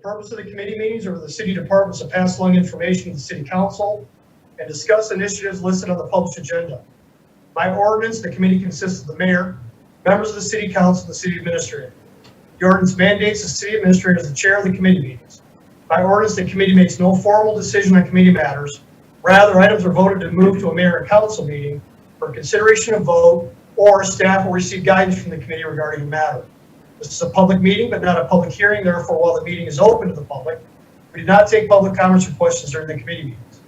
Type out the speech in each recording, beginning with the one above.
purpose of the committee meetings are for the city departments to pass along information to the city council and discuss initiatives listed on the published agenda. By ordinance, the committee consists of the mayor, members of the city council, and the city administrator. The ordinance mandates the city administrator as the chair of the committee meetings. By ordinance, the committee makes no formal decision on committee matters. Rather, items are voted to move to a mayor and council meeting for consideration of vote, or staff will receive guidance from the committee regarding the matter. This is a public meeting, but not a public hearing. Therefore, while the meeting is open to the public, we do not take public comments or questions during the committee meetings.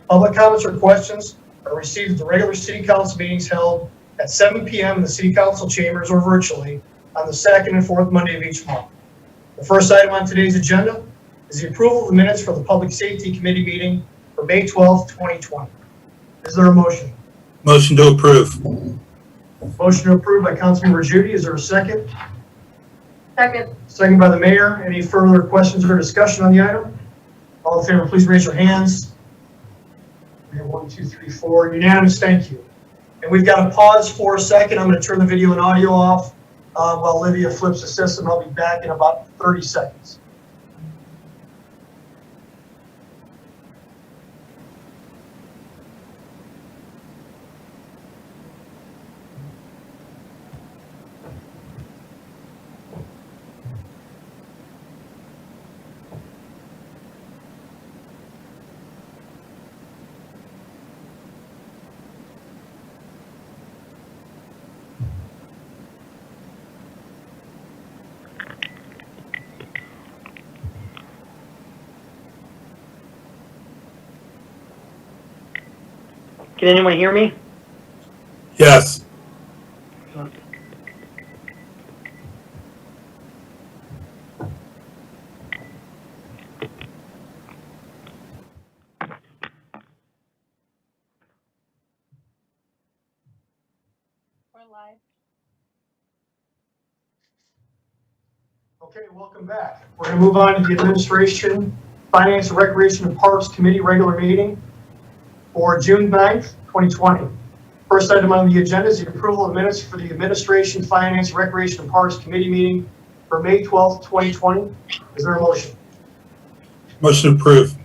Public comments or questions are received at the regular city council meetings held at 7 p.m. in the city council chambers or virtually on the second and fourth Monday of each month. The first item on today's agenda is the approval of the minutes for the Public Safety Committee meeting for May 12th, 2020. Is there a motion? Motion to approve. Motion to approve by Councilmember Judy. Is there a second? Second. Second by the mayor. Any further questions or discussion on the item? All in favor, please raise your hands. We have 1, 2, 3, 4. Unanimous, thank you. And we've got to pause for a second. I'm going to turn the video and audio off while Olivia flips the system. I'll be back in about 30 seconds. Can anyone hear me? Yes. We're live. Okay, welcome back. We're going to move on to the Administration, Finance, Recreation, and Parks Committee regular meeting for June 9th, 2020. First item on the agenda is the approval of minutes for the Administration, Finance, Recreation, and Parks Committee meeting for May 12th, 2020. Is there a motion? Motion to approve.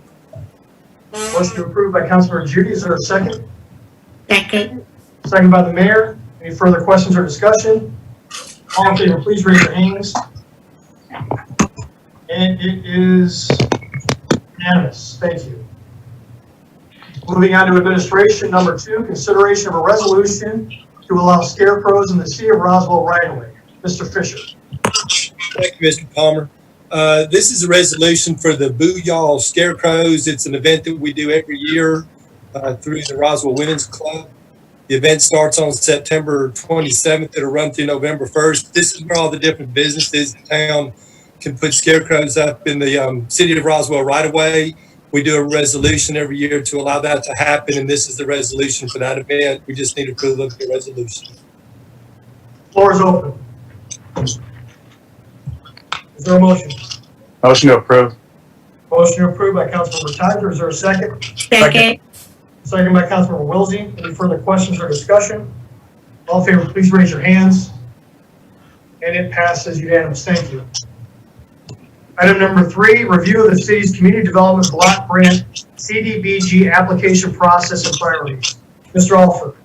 Motion to approve by Councilmember Judy. Is there a second? Second. Second by the mayor. Any further questions or discussion? All in favor, please raise your hands. And it is unanimous. Thank you. Moving on to administration, number 2, consideration of a resolution to allow scarecrows in the city of Roswell right-of-way. Mr. Fisher. Thank you, Mr. Palmer. This is a resolution for the Booyah Scarecrows. It's an event that we do every year through the Roswell Women's Club. The event starts on September 27th. It'll run through November 1st. This is where all the different businesses in town can put scarecrows up in the city of Roswell right-of-way. We do a resolution every year to allow that to happen, and this is the resolution for that event. We just need approval of the resolution. Floor is open. Is there a motion? Motion to approve. Motion to approve by Councilmember Tiger. Is there a second? Second. Second by Councilmember Wilsey. Any further questions or discussion? All in favor, please raise your hands. And it passes unanimous. Thank you. Item number 3, review of the city's community development block grant CDBG application process and priorities. Mr. Alford.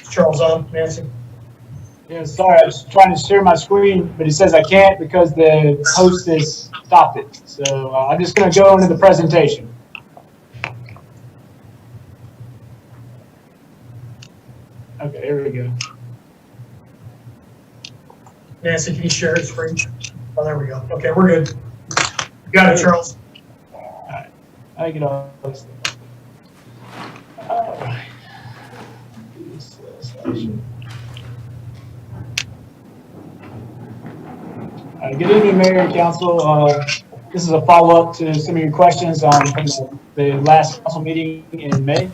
Charles on, Nancy. Yeah, sorry, I was trying to share my screen, but it says I can't because the host has stopped it. So I'm just going to go into the presentation. Okay, here we go. Nancy, can you share your screen? Oh, there we go. Okay, we're good. You got it, Charles. All right, I get all this. All right. Good evening, Mayor and Council. This is a follow-up to some of your questions on the last council meeting in May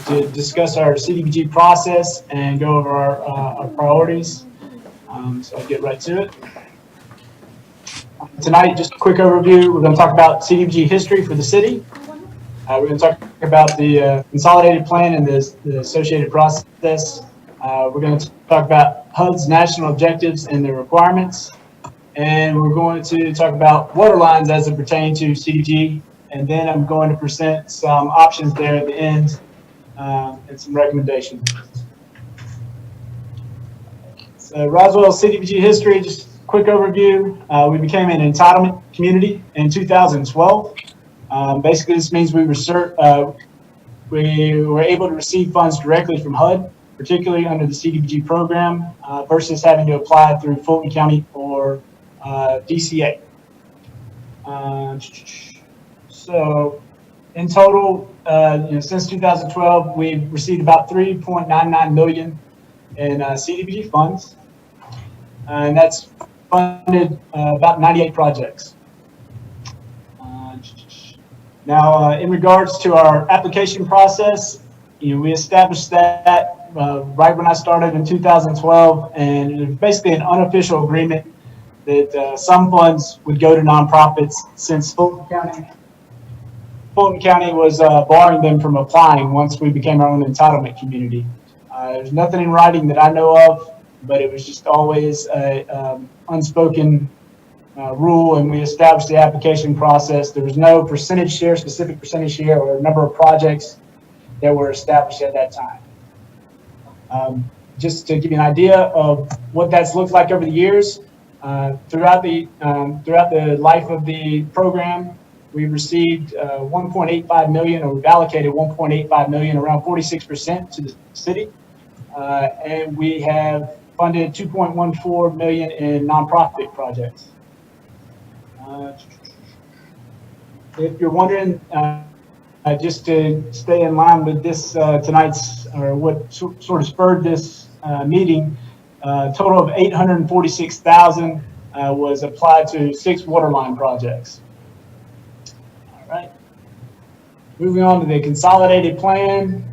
to discuss our CDBG process and go over our priorities. So I'll get right to it. Tonight, just a quick overview. We're going to talk about CDBG history for the city. We're going to talk about the consolidated plan and the associated process. We're going to talk about HUD's national objectives and their requirements. And we're going to talk about water lines as it pertains to CDBG. And then I'm going to present some options there at the end and some recommendations. So Roswell CDBG history, just a quick overview. We became an entitlement community in 2012. Basically, this means we were able to receive funds directly from HUD, particularly under the CDBG program, versus having to apply through Fulton County or DCA. So, in total, since 2012, we've received about $3.99 million in CDBG funds, and that's funded about 98 projects. Now, in regards to our application process, we established that right when I started in 2012, and it was basically an unofficial agreement that some funds would go to nonprofits since Fulton County was barring them from applying once we became our own entitlement community. There's nothing in writing that I know of, but it was just always an unspoken rule, and we established the application process. There was no percentage share, specific percentage share, or number of projects that were established at that time. Just to give you an idea of what that's looked like over the years, throughout the life of the program, we received 1.85 million, or we've allocated 1.85 million, around 46% to the city, and we have funded 2.14 million in nonprofit projects. If you're wondering, just to stay in line with this tonight's, or what sort of spurred this meeting, a total of $846,000 was applied to 6 waterline projects. All right. Moving on to the consolidated plan.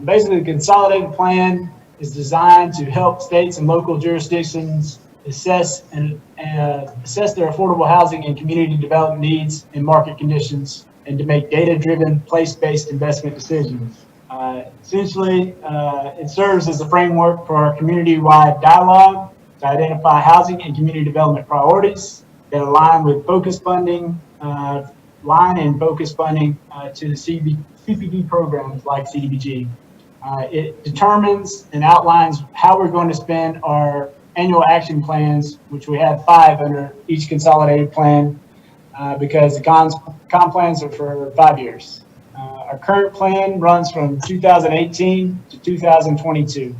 Basically, the consolidated plan is designed to help states and local jurisdictions assess their affordable housing and community development needs and market conditions, and to make data-driven, place-based investment decisions. Essentially, it serves as a framework for our community-wide dialogue to identify housing and community development priorities that align with focused funding, to the CPD programs like CDBG. It determines and outlines how we're going to spend our annual action plans, which we have 5 under each consolidated plan, because the comp plans are for 5 years. Our current plan runs from 2018 to 2022.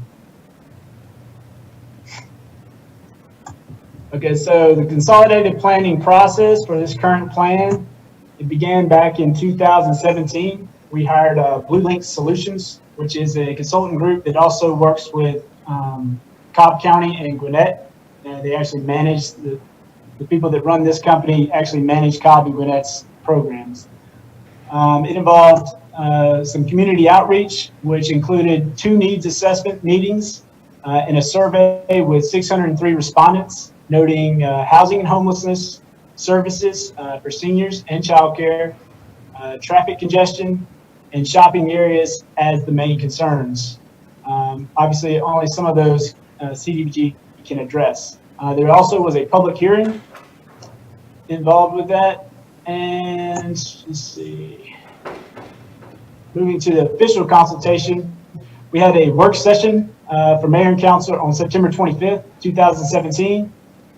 Okay, so the consolidated planning process for this current plan, it began back in 2017. We hired Blue Link Solutions, which is a consultant group that also works with Cobb County and Gwinnett. They actually manage the people that run this company actually manage Cobb and Gwinnett's programs. It involved some community outreach, which included 2 needs assessment meetings and a survey with 603 respondents, noting housing and homelessness, services for seniors and childcare, traffic congestion, and shopping areas as the main concerns. Obviously, only some of those CDBG can address. There also was a public hearing involved with that. And let's see, moving to the official consultation, we had a work session for Mayor and Council on September 25th, 2017.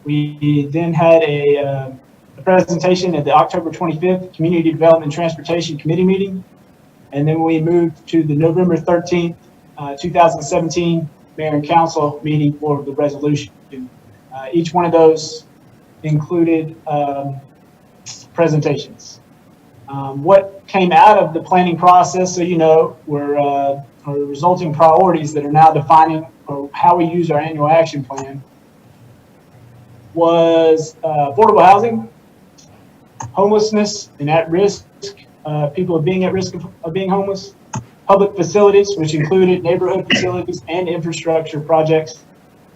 We then had a presentation at the October 25th Community Development and Transportation Committee meeting. And then we moved to the November 13th, 2017 Mayor and Council meeting for the resolution. Each one of those included presentations. What came out of the planning process, so you know, were our resulting priorities that are now defining how we use our annual action plan, was affordable housing, homelessness and at risk, people being at risk of being homeless, public facilities, which included neighborhood facilities and infrastructure projects.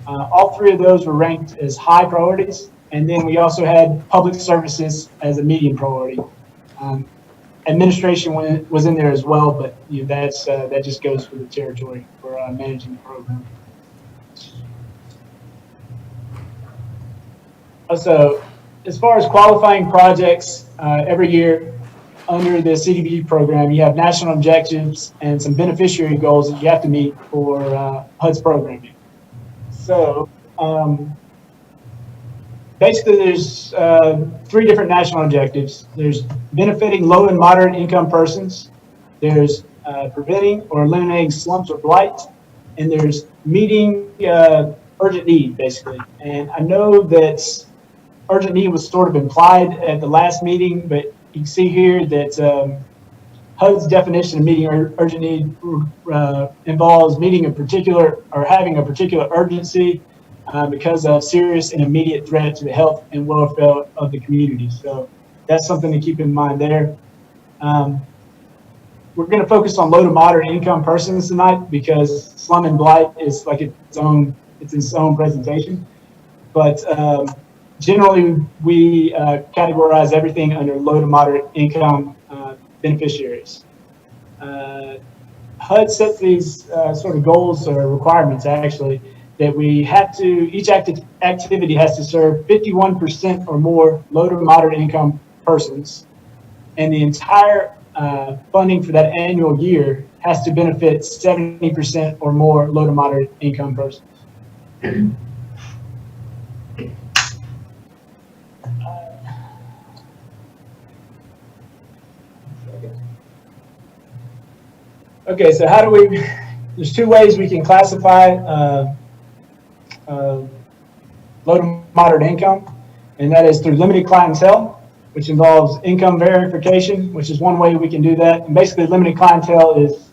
All 3 of those were ranked as high priorities. And then we also had public services as a medium priority. administration was in there as well, but that just goes with the territory for managing the program. So, as far as qualifying projects, every year under the CDBG program, you have national objectives and some beneficiary goals that you have to meet for HUD's programming. So, basically, there's 3 different national objectives. There's benefiting low and moderate income persons. There's preventing or eliminating slumps or blight. And there's meeting urgent need, basically. And I know that urgent need was sort of implied at the last meeting, but you can see here that HUD's definition of meeting urgent need involves meeting a particular or having a particular urgency because of serious and immediate threat to the health and welfare of the community. So that's something to keep in mind there. We're going to focus on low to moderate income persons tonight because slum and blight is like its own presentation. But generally, we categorize everything under low to moderate income beneficiaries. HUD sets these sort of goals or requirements, actually, that we have to, each activity has to serve 51% or more low to moderate income persons, and the entire funding for that annual year has to benefit 70% or more low to moderate income persons. Okay, so how do we, there's 2 ways we can classify low to moderate income, and that is through limited clientele, which involves income verification, which is one way we can do that. And basically, limited clientele is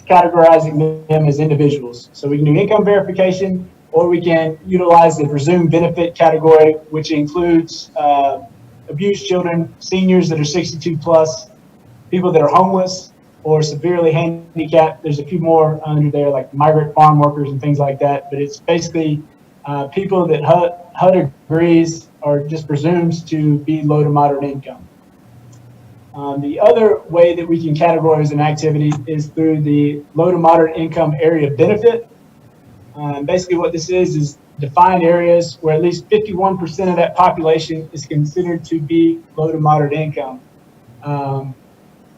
categorizing them as individuals. So we can do income verification, or we can utilize the presumed benefit category, which includes abused children, seniors that are 62 plus, people that are homeless or severely handicapped. There's a few more under there, like migrant farm workers and things like that. But it's basically people that HUD agrees or just presumes to be low to moderate income. The other way that we can categorize an activity is through the low to moderate income area benefit. Basically what this is defined areas where at least 51% of that population is considered to be low to moderate income.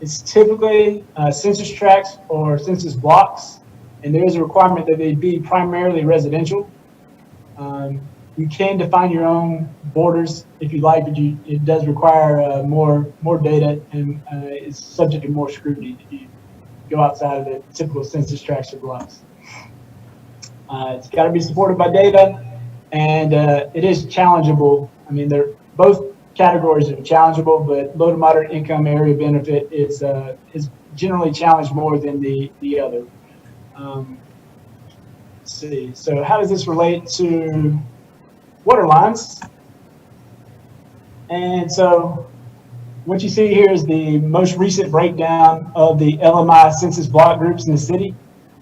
It's typically census tracts or census blocks, and there is a requirement that they be primarily residential. You can define your own borders if you like, but it does require more data and is subject to more scrutiny if you go outside of the typical census tracts or blocks. It's got to be supported by data, and it is challengeable. I mean, both categories are challengeable, but low to moderate income area benefit is generally challenged more than the other. Let's see. So how does this relate to water lines? And so what you see here is the most recent breakdown of the LMI census block groups in the city.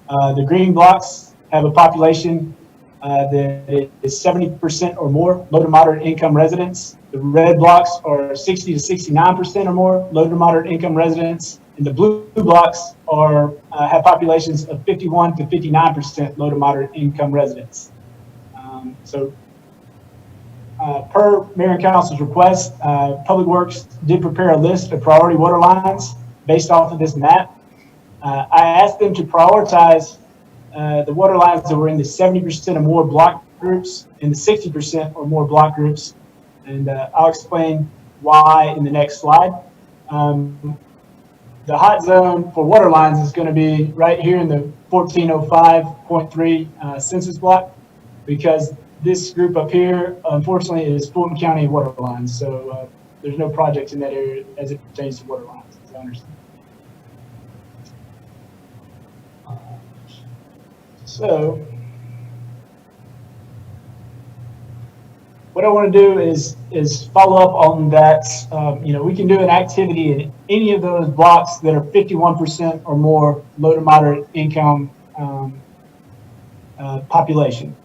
The green blocks have a population that is 70% or more low to moderate income residents. The red blocks are 60 to 69% or more low to moderate income residents. And the blue blocks have populations of 51 to 59% low to moderate income residents. Per Mayor and Council's request, Public Works did prepare a list of priority water lines based off of this map. I asked them to prioritize the water lines that were in the 70% or more block groups and the 60% or more block groups. And I'll explain why in the next slide. The hot zone for water lines is going to be right here in the 1405.3 census block, because this group up here, unfortunately, is Fulton County water lines. So there's no projects in that area as it pertains to water lines, as I understand. So what I want to do is follow up on that. We can do an activity in any of those blocks that are 51% or more low to moderate income population.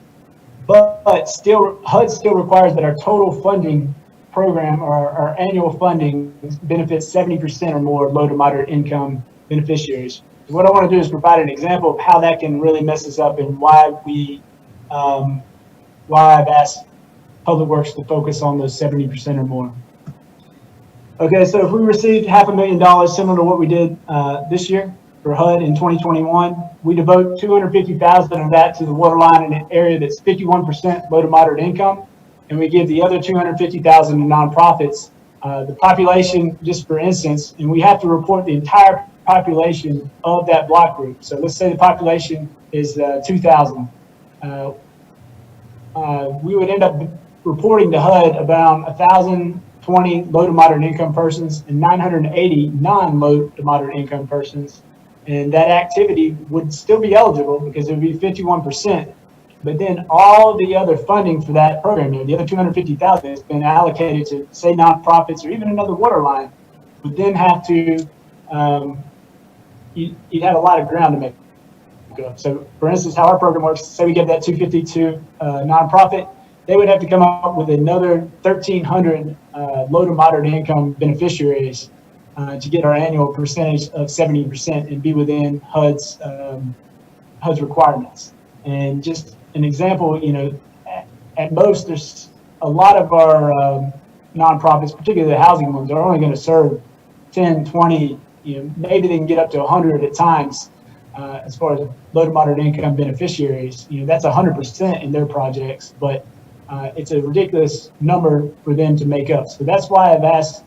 But still, HUD still requires that our total funding program, our annual funding benefits 70% or more low to moderate income beneficiaries. What I want to do is provide an example of how that can really mess us up and why I've asked Public Works to focus on those 70% or more. Okay, so if we received $500,000, similar to what we did this year for HUD in 2021, we devote $250,000 of that to the waterline in an area that's 51% low to moderate income, and we give the other $250,000 to nonprofits. The population, just for instance, and we have to report the entire population of that block group. So let's say the population is 2,000. We would end up reporting to HUD about 1,020 low to moderate income persons and 980 non-low to moderate income persons. And that activity would still be eligible because it would be 51%. But then all the other funding for that program, the other $250,000 has been allocated to, say, nonprofits or even another waterline, would then have to, you'd have a lot of ground to make up. So, for instance, how our program works, say we give that $250 to nonprofit, they would have to come up with another 1,300 low to moderate income beneficiaries to get our annual percentage of 70% and be within HUD's requirements. And just an example, at most, there's a lot of our nonprofits, particularly the housing ones, are only going to serve 10, 20, maybe they can get up to 100 at times as far as low to moderate income beneficiaries. That's 100% in their projects, but it's a ridiculous number for them to make up. So that's why I've asked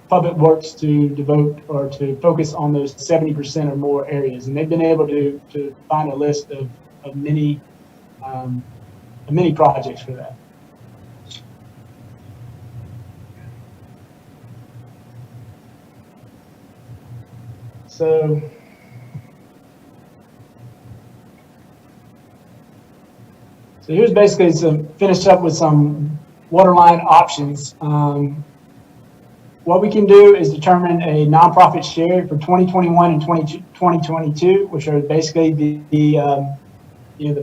Public Works to devote or to focus on those 70% or more areas. And they've been able to find a list of many projects for that. So here's basically finish up with some waterline options. What we can do is determine a nonprofit share for 2021 and 2022, which are basically the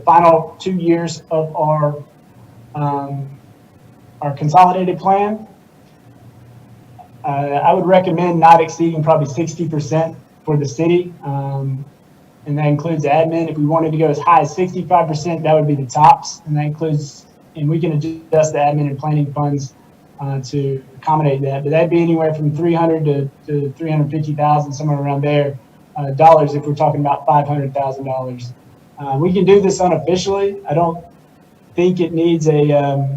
final 2 years of our consolidated plan. I would recommend not exceeding probably 60% for the city, and that includes admin. If we wanted to go as high as 65%, that would be the tops, and that includes, and we can adjust the admin and planning funds to accommodate that, but that'd be anywhere from 300 to 350,000, somewhere around there, dollars if we're talking about $500,000. We can do this unofficially. I don't think it needs a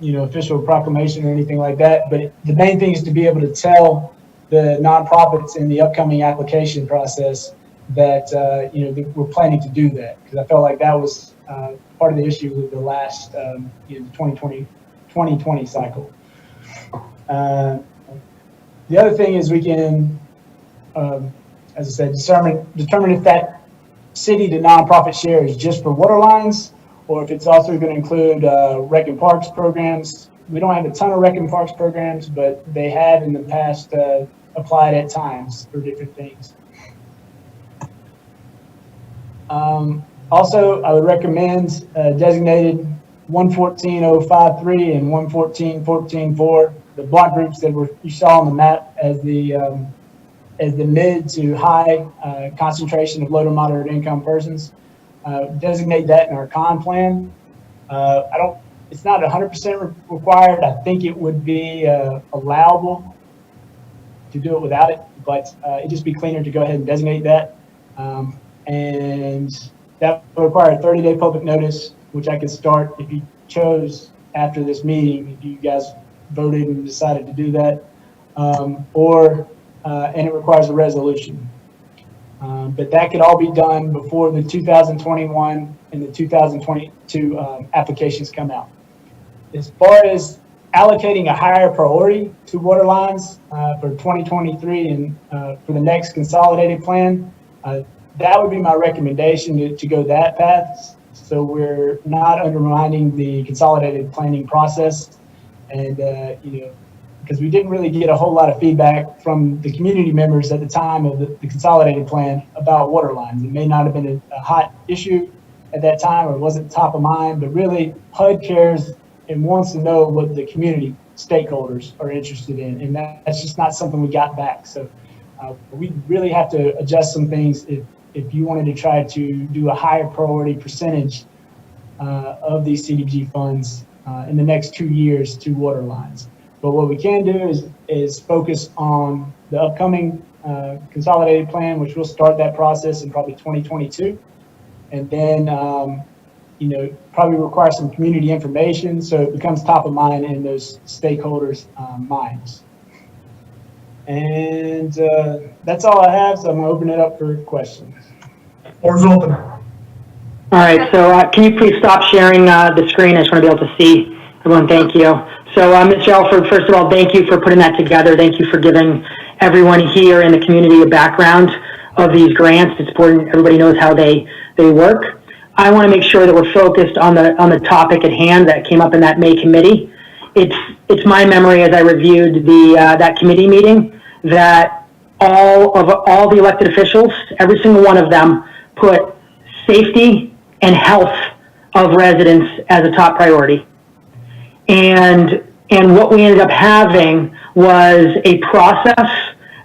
official proclamation or anything like that, but the main thing is to be able to tell the nonprofits in the upcoming application process that that we're planning to do that, because I felt like that was part of the issue with the last 2020 cycle. The other thing is we can, as I said, determine if that city to nonprofit share is just for water lines, or if it's also going to include rec and parks programs. We don't have a ton of rec and parks programs, but they have in the past applied at times for different things. Also, I would recommend designated 114.053 and 114.14.4, the block groups that you saw on the map as the mid to high concentration of low to moderate income persons. Designate that in our con plan. It's not 100% required. I think it would be allowable to do it without it, but it'd just be cleaner to go ahead and designate that. And that would require a 30-day public notice, which I could start if you chose after this meeting, if you guys voted and decided to do that, and it requires a resolution. But that could all be done before the 2021 and the 2022 applications come out. As far as allocating a higher priority to water lines for 2023 and for the next consolidated plan, that would be my recommendation to go that path, so we're not undermining the consolidated planning process. And because we didn't really get a whole lot of feedback from the community members at the time of the consolidated plan about water lines. It may not have been a hot issue at that time, or it wasn't top of mind, but really HUD cares and wants to know what the community stakeholders are interested in, and that's just not something we got back. So we really have to adjust some things if you wanted to try to do a higher priority percentage of these CDBG funds in the next 2 years to water lines. But what we can do is focus on the upcoming consolidated plan, which will start that process in probably 2022. And then, probably require some community information so it becomes top of mind in those stakeholders' minds. And that's all I have, so I'm gonna open it up for questions. Floor is open. All right, so can you please stop sharing the screen? I just want to be able to see everyone. Thank you. So, Mr. Alford, first of all, thank you for putting that together. Thank you for giving everyone here in the community a background of these grants. It's important everybody knows how they work. I want to make sure that we're focused on the topic at hand that came up in that May committee. It's my memory as I reviewed that committee meeting that all the elected officials, every single one of them, put safety and health of residents as a top priority. And what we ended up having was a process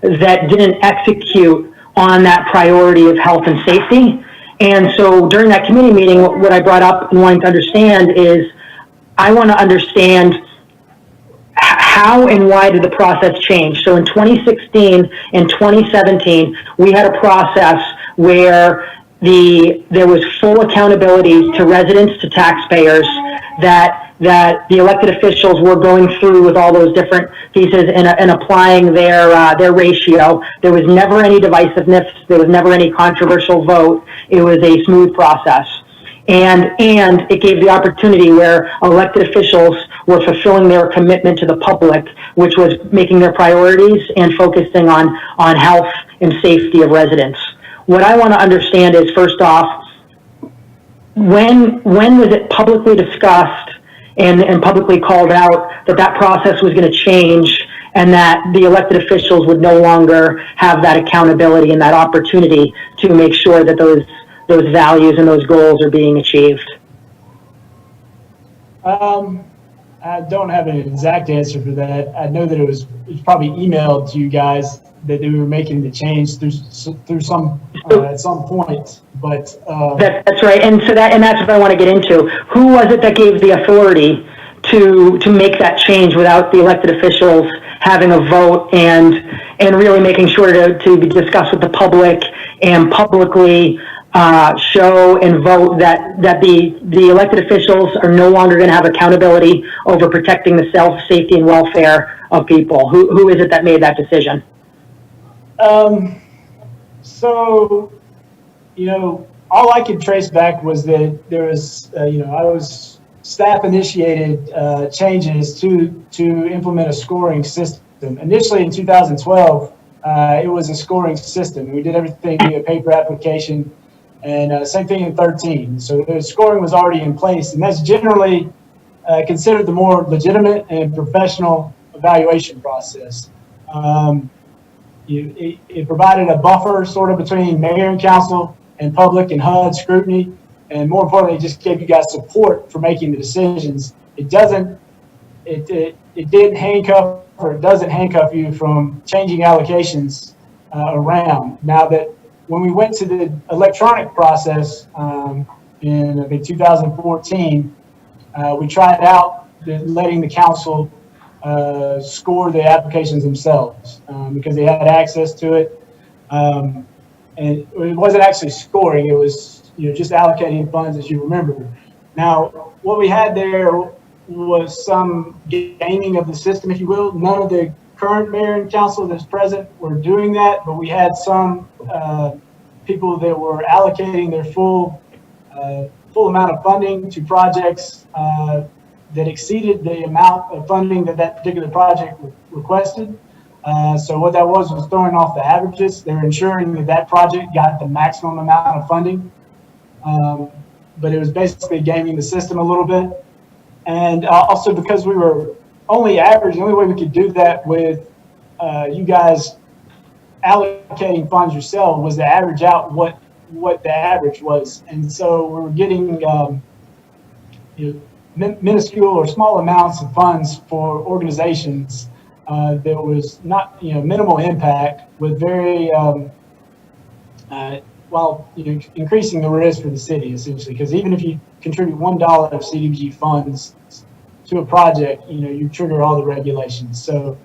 that didn't execute on that priority of health and safety. And so during that committee meeting, what I brought up and wanting to understand is I want to understand how and why did the process change? So in 2016 and 2017, we had a process where there was full accountability to residents, to taxpayers, that the elected officials were going through with all those different pieces and applying their ratio. There was never any divisiveness. There was never any controversial vote. It was a smooth process. And it gave the opportunity where elected officials were fulfilling their commitment to the public, which was making their priorities and focusing on health and safety of residents. What I want to understand is, first off, when was it publicly discussed and publicly called out that process was going to change and that the elected officials would no longer have that accountability and that opportunity to make sure that those values and those goals are being achieved? I don't have an exact answer for that. I know that it was probably emailed to you guys that they were making the change through some at some point, but that's right. And so that's what I want to get into. Who was it that gave the authority to make that change without the elected officials having a vote and really making sure to be discussed with the public and publicly show and vote that the elected officials are no longer going to have accountability over protecting the safety and welfare of people? Who is it that made that decision? So, all I could trace back was that there was, staff initiated changes to implement a scoring system. Initially in 2012, it was a scoring system. We did everything via paper application, and same thing in 13. So the scoring was already in place, and that's generally considered the more legitimate and professional evaluation process. It provided a buffer sort of between mayor and council and public and HUD scrutiny, and more importantly, it just gave you guys support for making the decisions. It didn't handcuff, or it doesn't handcuff you from changing allocations around. Now that when we went to the electronic process in I think 2014, we tried out letting the council score the applications themselves because they had access to it, and it wasn't actually scoring; it was just allocating funds, as you remember. Now, what we had there was some gaming of the system, if you will. None of the current mayor and council that's present were doing that, but we had some people that were allocating their full amount of funding to projects that exceeded the amount of funding that particular project requested. So what that was throwing off the averages. They were ensuring that project got the maximum amount of funding. But it was basically gaming the system a little bit. And also because we were only average, the only way we could do that with you guys allocating funds yourself was to average out what the average was. And so we were getting minuscule or small amounts of funds for organizations that was not, minimal impact with very, while increasing the risk for the city, essentially. Because even if you contribute $1 of CDBG funds to a project, you trigger all the regulations. So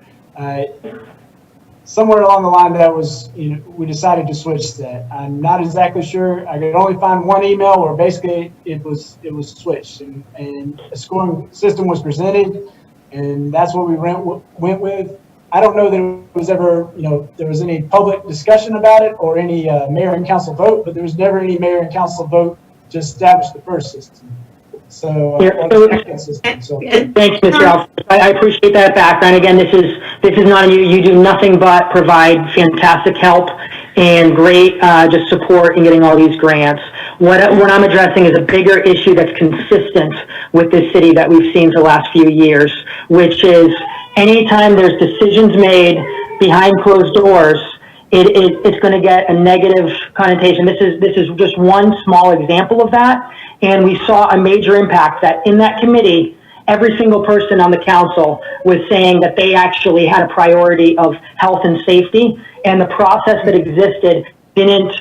somewhere along the line that was, we decided to switch that. I'm not exactly sure. I could only find one email where basically it was switched and a scoring system was presented, and that's what we went with. I don't know that it was ever, there was any public discussion about it or any mayor and council vote, but there was never any mayor and council vote to establish the first system. So, or the second system. So. Thanks, Mr. Alford. I appreciate that background. Again, this is not you. You do nothing but provide fantastic help and great just support in getting all these grants. What I'm addressing is a bigger issue that's consistent with this city that we've seen for the last few years, which is anytime there's decisions made behind closed doors, it's going to get a negative connotation. This is just one small example of that. And we saw a major impact that in that committee, every single person on the council was saying that they actually had a priority of health and safety, and the process that existed didn't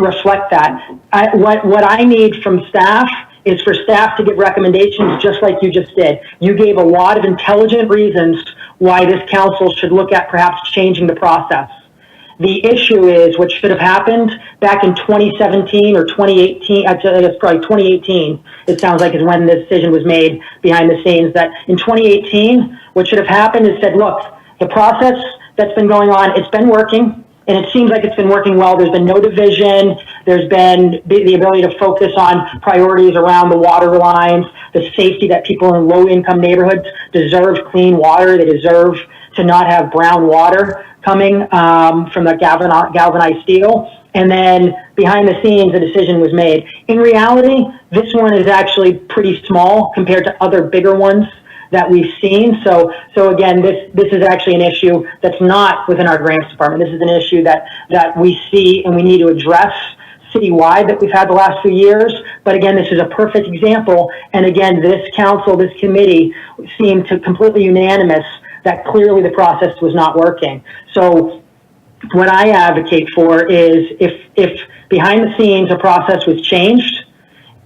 reflect that. What I need from staff is for staff to give recommendations just like you just did. You gave a lot of intelligent reasons why this council should look at perhaps changing the process. The issue is what should have happened back in 2017 or 2018, actually it's probably 2018, it sounds like is when the decision was made behind the scenes, that in 2018, what should have happened is said, look, the process that's been going on, it's been working, and it seems like it's been working well. There's been no division. There's been the ability to focus on priorities around the water lines, the safety that people in low-income neighborhoods deserve clean water. They deserve to not have brown water coming from the galvanized steel. And then behind the scenes, the decision was made. In reality, this one is actually pretty small compared to other bigger ones that we've seen. So again, this is actually an issue that's not within our grants department. This is an issue that we see and we need to address citywide that we've had the last few years. But again, this is a perfect example. And again, this council, this committee seemed to completely unanimous that clearly the process was not working. So what I advocate for is if behind the scenes a process was changed,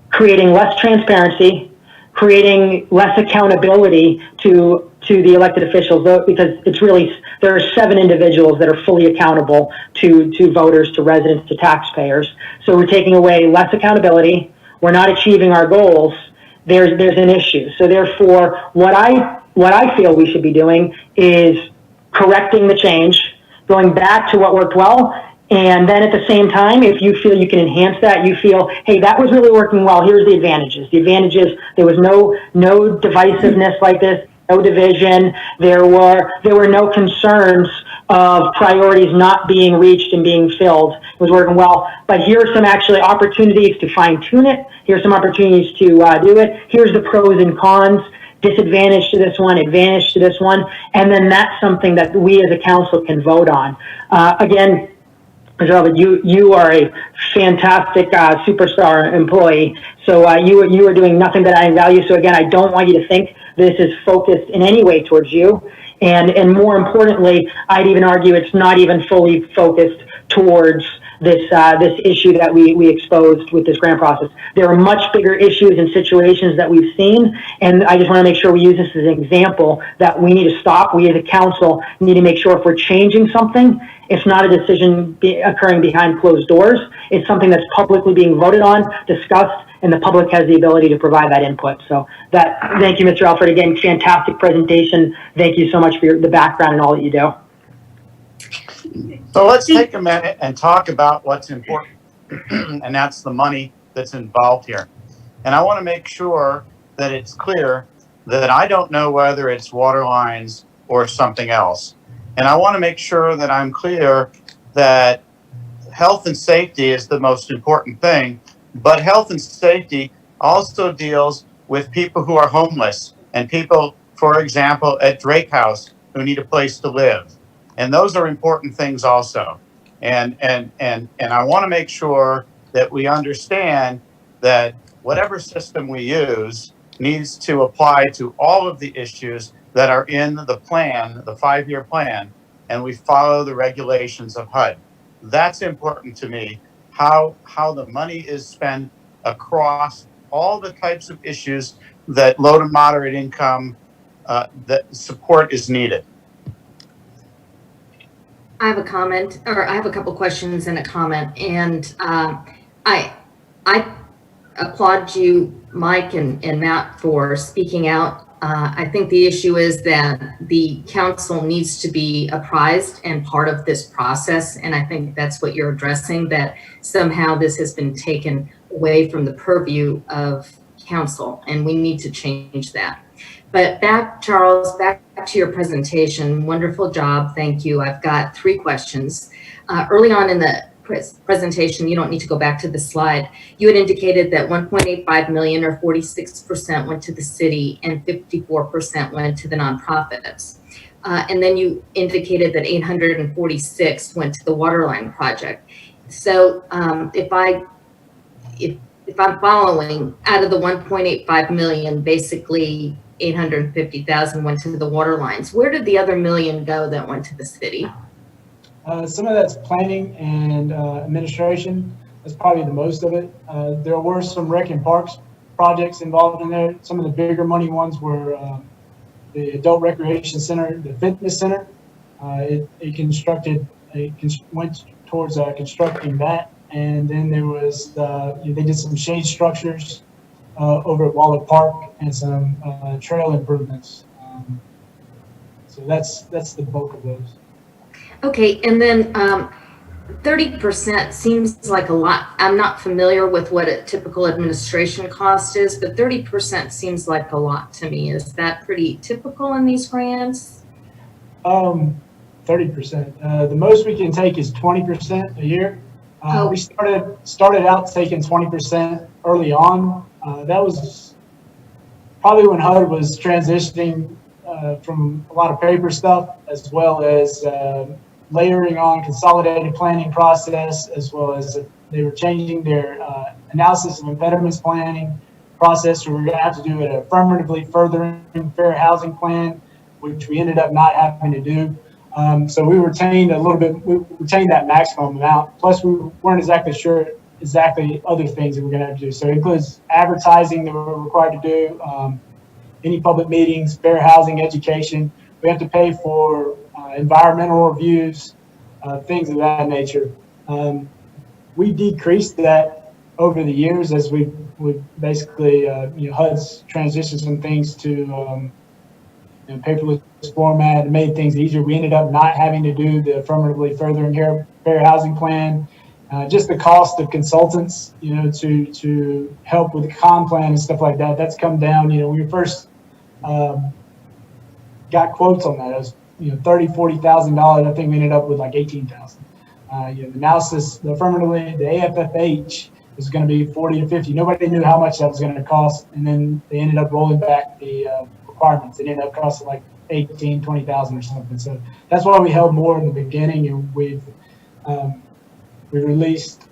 creating less transparency, creating less accountability to the elected officials, because it's really, there are 7 individuals that are fully accountable to voters, to residents, to taxpayers. So we're taking away less accountability. We're not achieving our goals. There's an issue. So therefore, what I feel we should be doing is correcting the change, going back to what worked well, and then at the same time, if you feel you can enhance that, you feel, hey, that was really working well, here's the advantages. The advantages, there was no divisiveness like this, no division. There were no concerns of priorities not being reached and being filled. It was working well. But here are some actually opportunities to fine tune it. Here's some opportunities to do it. Here's the pros and cons. Disadvantage to this one, advantage to this one. And then that's something that we as a council can vote on. Again, you are a fantastic superstar employee. So you are doing nothing that I value. So again, I don't want you to think this is focused in any way towards you. And more importantly, I'd even argue it's not even fully focused towards this issue that we exposed with this grant process. There are much bigger issues and situations that we've seen, and I just want to make sure we use this as an example that we need to stop. We as a council need to make sure if we're changing something, it's not a decision occurring behind closed doors. It's something that's publicly being voted on, discussed, and the public has the ability to provide that input. So thank you, Mr. Alford. Again, fantastic presentation. Thank you so much for the background and all that you do. So let's take a minute and talk about what's important, and that's the money that's involved here. And I want to make sure that it's clear that I don't know whether it's water lines or something else. And I want to make sure that I'm clear that health and safety is the most important thing, but health and safety also deals with people who are homeless and people, for example, at Drake House who need a place to live. And those are important things also. And I want to make sure that we understand that whatever system we use, needs to apply to all of the issues that are in the plan, the 5-year plan, and we follow the regulations of HUD. That's important to me, how the money is spent across all the types of issues that low to moderate income that support is needed. I have a comment, or I have a couple questions and a comment, and I applaud you, Mike and Matt, for speaking out. I think the issue is that the council needs to be apprised and part of this process, and I think that's what you're addressing, that somehow this has been taken away from the purview of council, and we need to change that. But back, Charles, back to your presentation. Wonderful job. Thank you. I've got 3 questions. Early on in the presentation, you don't need to go back to the slide. You had indicated that 1.85 million or 46% went to the city and 54% went to the nonprofits. And then you indicated that 846 went to the Waterline project. So if I'm following, out of the 1.85 million, basically 850,000 went to the water lines. Where did the other million go that went to the city? Some of that's planning and administration. That's probably the most of it. There were some rec and parks projects involved in there. Some of the bigger money ones were the adult recreation center, the fitness center. It went towards constructing that. And then there was, they did some shade structures over at Waller Park and some trail improvements. So that's the bulk of those. Okay, and then 30% seems like a lot. I'm not familiar with what a typical administration cost is, but 30% seems like a lot to me. Is that pretty typical in these grants? 30%. The most we can take is 20% a year. We started out taking 20% early on. That was probably when HUD was transitioning from a lot of paper stuff, as well as layering on consolidated planning process, as well as they were changing their analysis of impediments planning process. So we were going to have to do an affirmatively furthering fair housing plan, which we ended up not having to do. So we retained a little bit, we retained that maximum amount. Plus we weren't exactly sure exactly other things that we're gonna have to do. So it includes advertising that we're required to do, any public meetings, fair housing, education. We have to pay for environmental reviews, things of that nature. We decreased that over the years as we basically, HUD's transitioned some things to paperless format and made things easier. We ended up not having to do the affirmatively furthering fair housing plan. Just the cost of consultants, to help with the con plan and stuff like that, that's come down. When we first got quotes on that, it was $30,000-$40,000. I think we ended up with like 18,000. The analysis, the affirmatively, the AFFH was going to be 40 to 50. Nobody knew how much that was going to cost, and then they ended up rolling back the requirements. It ended up costing like 18, 20,000 or something. So that's why we held more in the beginning, and we released,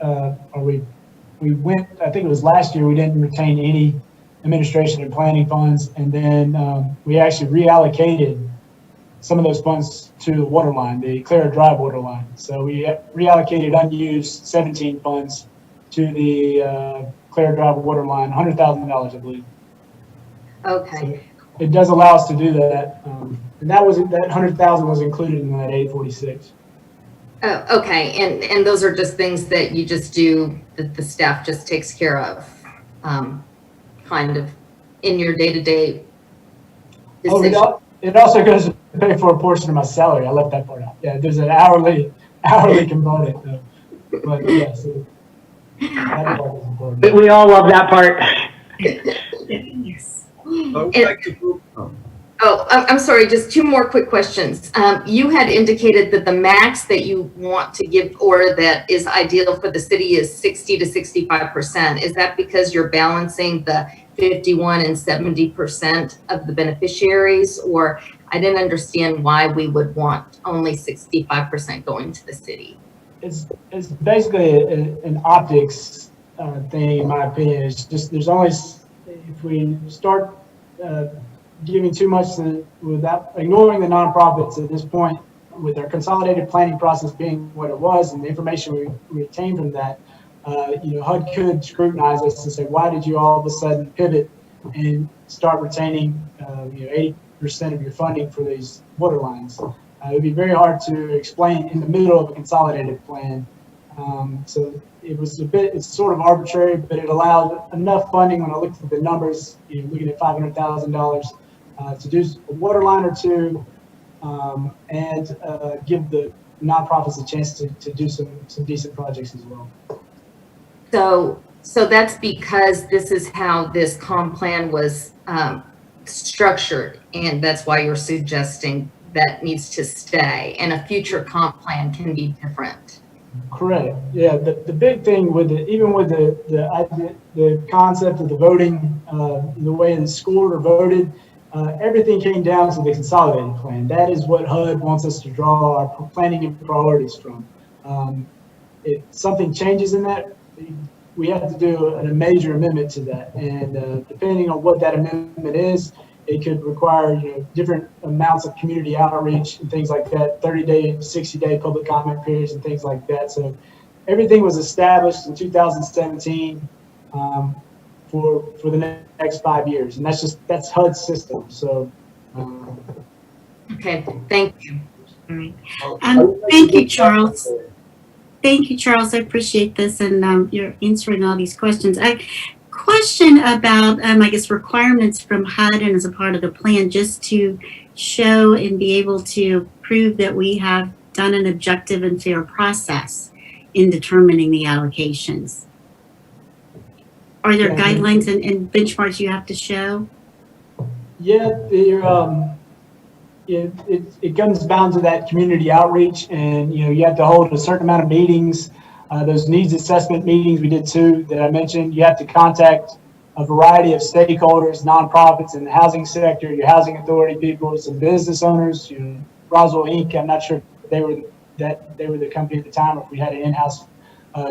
we went, I think it was last year, we didn't retain any administration and planning funds, and then we actually reallocated some of those funds to the water line, the Clara Drive water line. So we reallocated unused 17 funds to the Clara Drive water line, $100,000, I believe. Okay. So it does allow us to do that, and that 100,000 was included in that 846. Oh, okay, and those are just things that you just do, that the staff just takes care of, kind of in your day-to-day decision. Oh, it also goes to pay for a portion of my salary. I left that part out. Yeah, there's an hourly component, though. But yeah, so that part is important. We all love that part. Yes. I'm sorry, just 2 more quick questions. You had indicated that the max that you want to give, or that is ideal for the city, is 60 to 65%. Is that because you're balancing the 51 and 70% of the beneficiaries? Or I didn't understand why we would want only 65% going to the city. It's basically an optics thing, in my opinion. It's just, there's only, if we start giving too much without ignoring the nonprofits at this point, with our consolidated planning process being what it was and the information we obtained from that, HUD could scrutinize us and say, why did you all of a sudden pivot and start retaining 80% of your funding for these water lines? It would be very hard to explain in the middle of a consolidated plan. So it's sort of arbitrary, but it allowed enough funding when I looked at the numbers, looking at $500,000 to do a water line or two, and give the nonprofits a chance to do some decent projects as well. So that's because this is how this comp plan was structured, and that's why you're suggesting that needs to stay, and a future comp plan can be different. Correct. Yeah. The big thing with it, even with the concept of the voting, the way it's scored or voted, everything came down to the consolidated plan. That is what HUD wants us to draw our planning and priorities from. If something changes in that, we have to do a major amendment to that. And depending on what that amendment is, it could require different amounts of community outreach and things like that, 30-day, 60-day public comment periods and things like that. So everything was established in 2017 for the next 5 years, and that's HUD's system. So Okay, thank you. All right. Thank you, Charles. Thank you, Charles. I appreciate this, and you're answering all these questions. Question about, I guess, requirements from HUD and as a part of the plan, just to show and be able to prove that we have done an objective and fair process in determining the allocations. Are there guidelines and benchmarks you have to show? Yeah, it comes down to that community outreach, and you have to hold a certain amount of meetings. Those needs assessment meetings, we did 2 that I mentioned. You have to contact a variety of stakeholders, nonprofits in the housing sector, your housing authority people, some business owners. Roswell Inc. I'm not sure if they were the company at the time, or if we had an in-house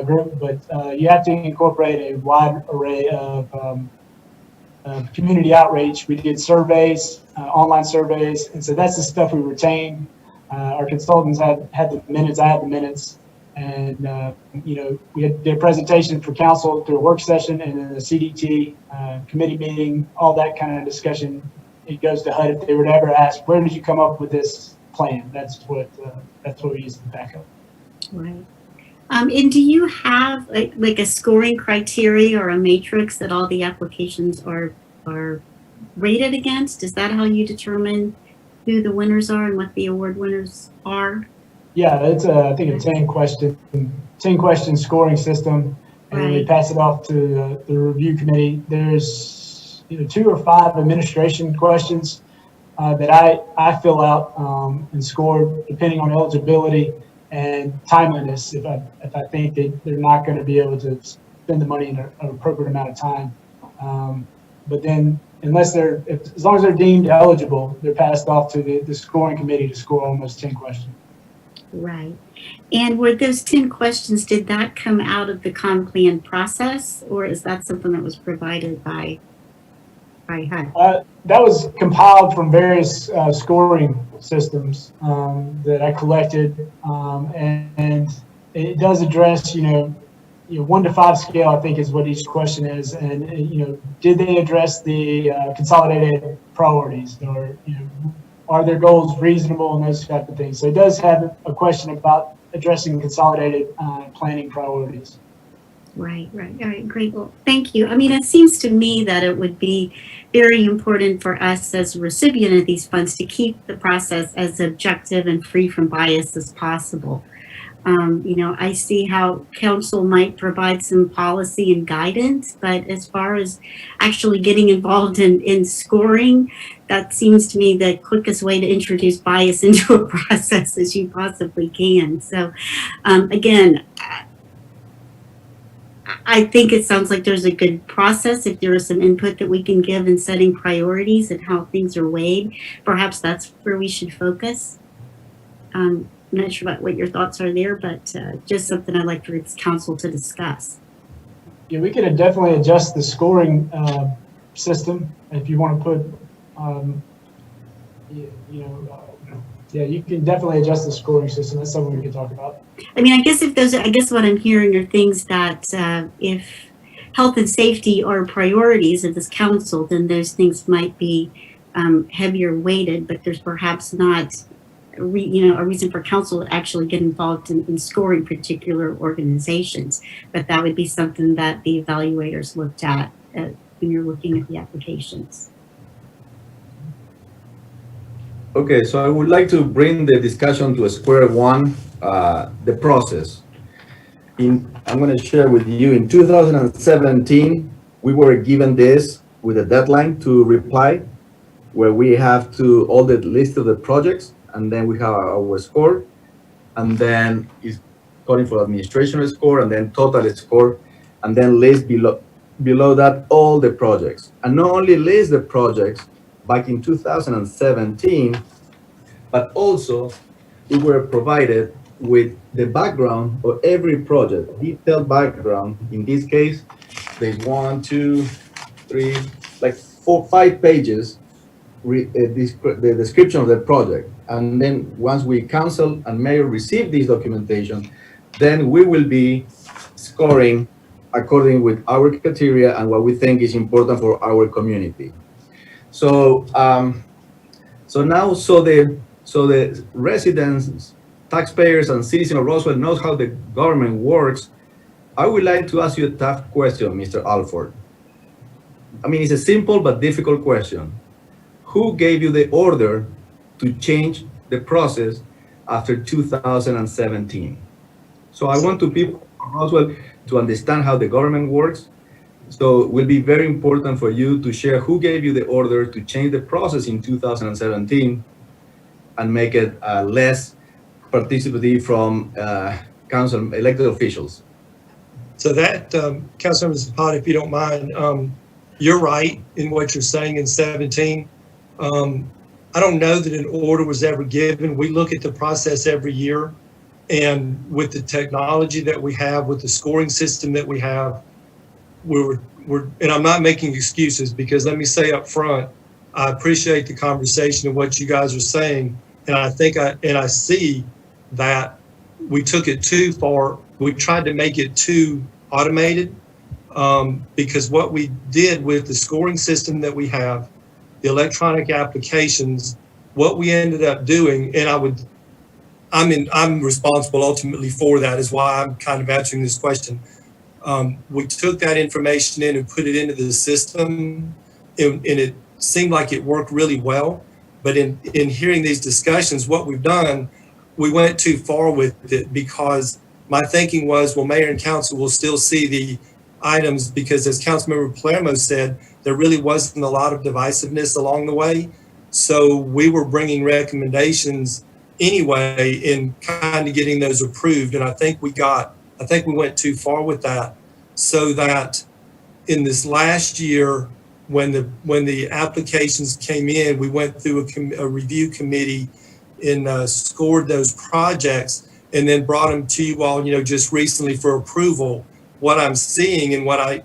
group, but you have to incorporate a wide array of community outreach. We did surveys, online surveys, and so that's the stuff we retained. Our consultants had the minutes. I had the minutes. And, we did a presentation for council through a work session, and then a CDT committee meeting, all that kind of discussion. It goes to HUD if they were to ever ask, where did you come up with this plan? That's what we use to back up. Right. And do you have like a scoring criteria or a matrix that all the applications are rated against? Is that how you determine who the winners are and what the award winners are? Yeah, it's I think a 10 question scoring system, and then we pass it off to the review committee. There's 2 or 5 administration questions that I fill out and score depending on eligibility and timeliness. If I think that they're not going to be able to spend the money in an appropriate amount of time, but then as long as they're deemed eligible, they're passed off to the scoring committee to score on those 10 questions. Right. And were those 10 questions, did that come out of the comp plan process, or is that something that was provided by HUD? That was compiled from various scoring systems that I collected, and it does address, 1 to 5 scale, I think is what each question is, and did they address the consolidated priorities, or are their goals reasonable and those type of things. So it does have a question about addressing consolidated planning priorities. Right. All right, great. Well, thank you. I mean, it seems to me that it would be very important for us as a recipient of these funds to keep the process as objective and free from bias as possible. I see how council might provide some policy and guidance, but as far as actually getting involved in scoring, that seems to me the quickest way to introduce bias into a process as you possibly can. So, again, I think it sounds like there's a good process. If there is some input that we can give in setting priorities and how things are weighed, perhaps that's where we should focus. I'm not sure about what your thoughts are there, but just something I'd like for its council to discuss. Yeah, we could definitely adjust the scoring system. If you want to put, yeah, you can definitely adjust the scoring system. That's something we can talk about. I mean, I guess what I'm hearing are things that if health and safety are priorities of this council, then those things might be heavier weighted, but there's perhaps not a reason for council to actually get involved in scoring particular organizations. But that would be something that the evaluators looked at when you're looking at the applications. Okay, so I would like to bring the discussion to a square one, the process. I'm going to share with you, in 2017, we were given this with a deadline to reply, where we have to all the list of the projects, and then we have our score, and then it's calling for administration score, and then total score, and then list below that all the projects. And not only list the projects back in 2017, but also we were provided with the background of every project, detailed background. In this case, there's 1, 2, 3, like 4, 5 pages, the description of the project. And then once we council and mayor receive this documentation, then we will be scoring according with our criteria and what we think is important for our community. So, the residents, taxpayers, and citizens of Roswell knows how the government works. I would like to ask you a tough question, Mr. Alford. I mean, it's a simple but difficult question. Who gave you the order to change the process after 2017? So I want people from Roswell to understand how the government works. So it will be very important for you to share who gave you the order to change the process in 2017 and make it less participative from council elected officials. So that, Councilmember Zapata, if you don't mind, you're right in what you're saying in 17. I don't know that an order was ever given. We look at the process every year, and with the technology that we have, with the scoring system that we have, and I'm not making excuses, because let me say up front, I appreciate the conversation and what you guys are saying, and I think I see that we took it too far. We tried to make it too automated, because what we did with the scoring system that we have, the electronic applications, what we ended up doing, and I'm responsible ultimately for that, is why I'm kind of answering this question. We took that information in and put it into the system, and it seemed like it worked really well. But in hearing these discussions, what we've done, we went too far with it, because my thinking was, well, mayor and council will still see the items, because as Councilmember Palermo said, there really wasn't a lot of divisiveness along the way. So we were bringing recommendations anyway in kind of getting those approved. And I think we went too far with that, so that in this last year, when the applications came in, we went through a review committee and scored those projects, and then brought them to you all, just recently for approval. What I'm seeing and what I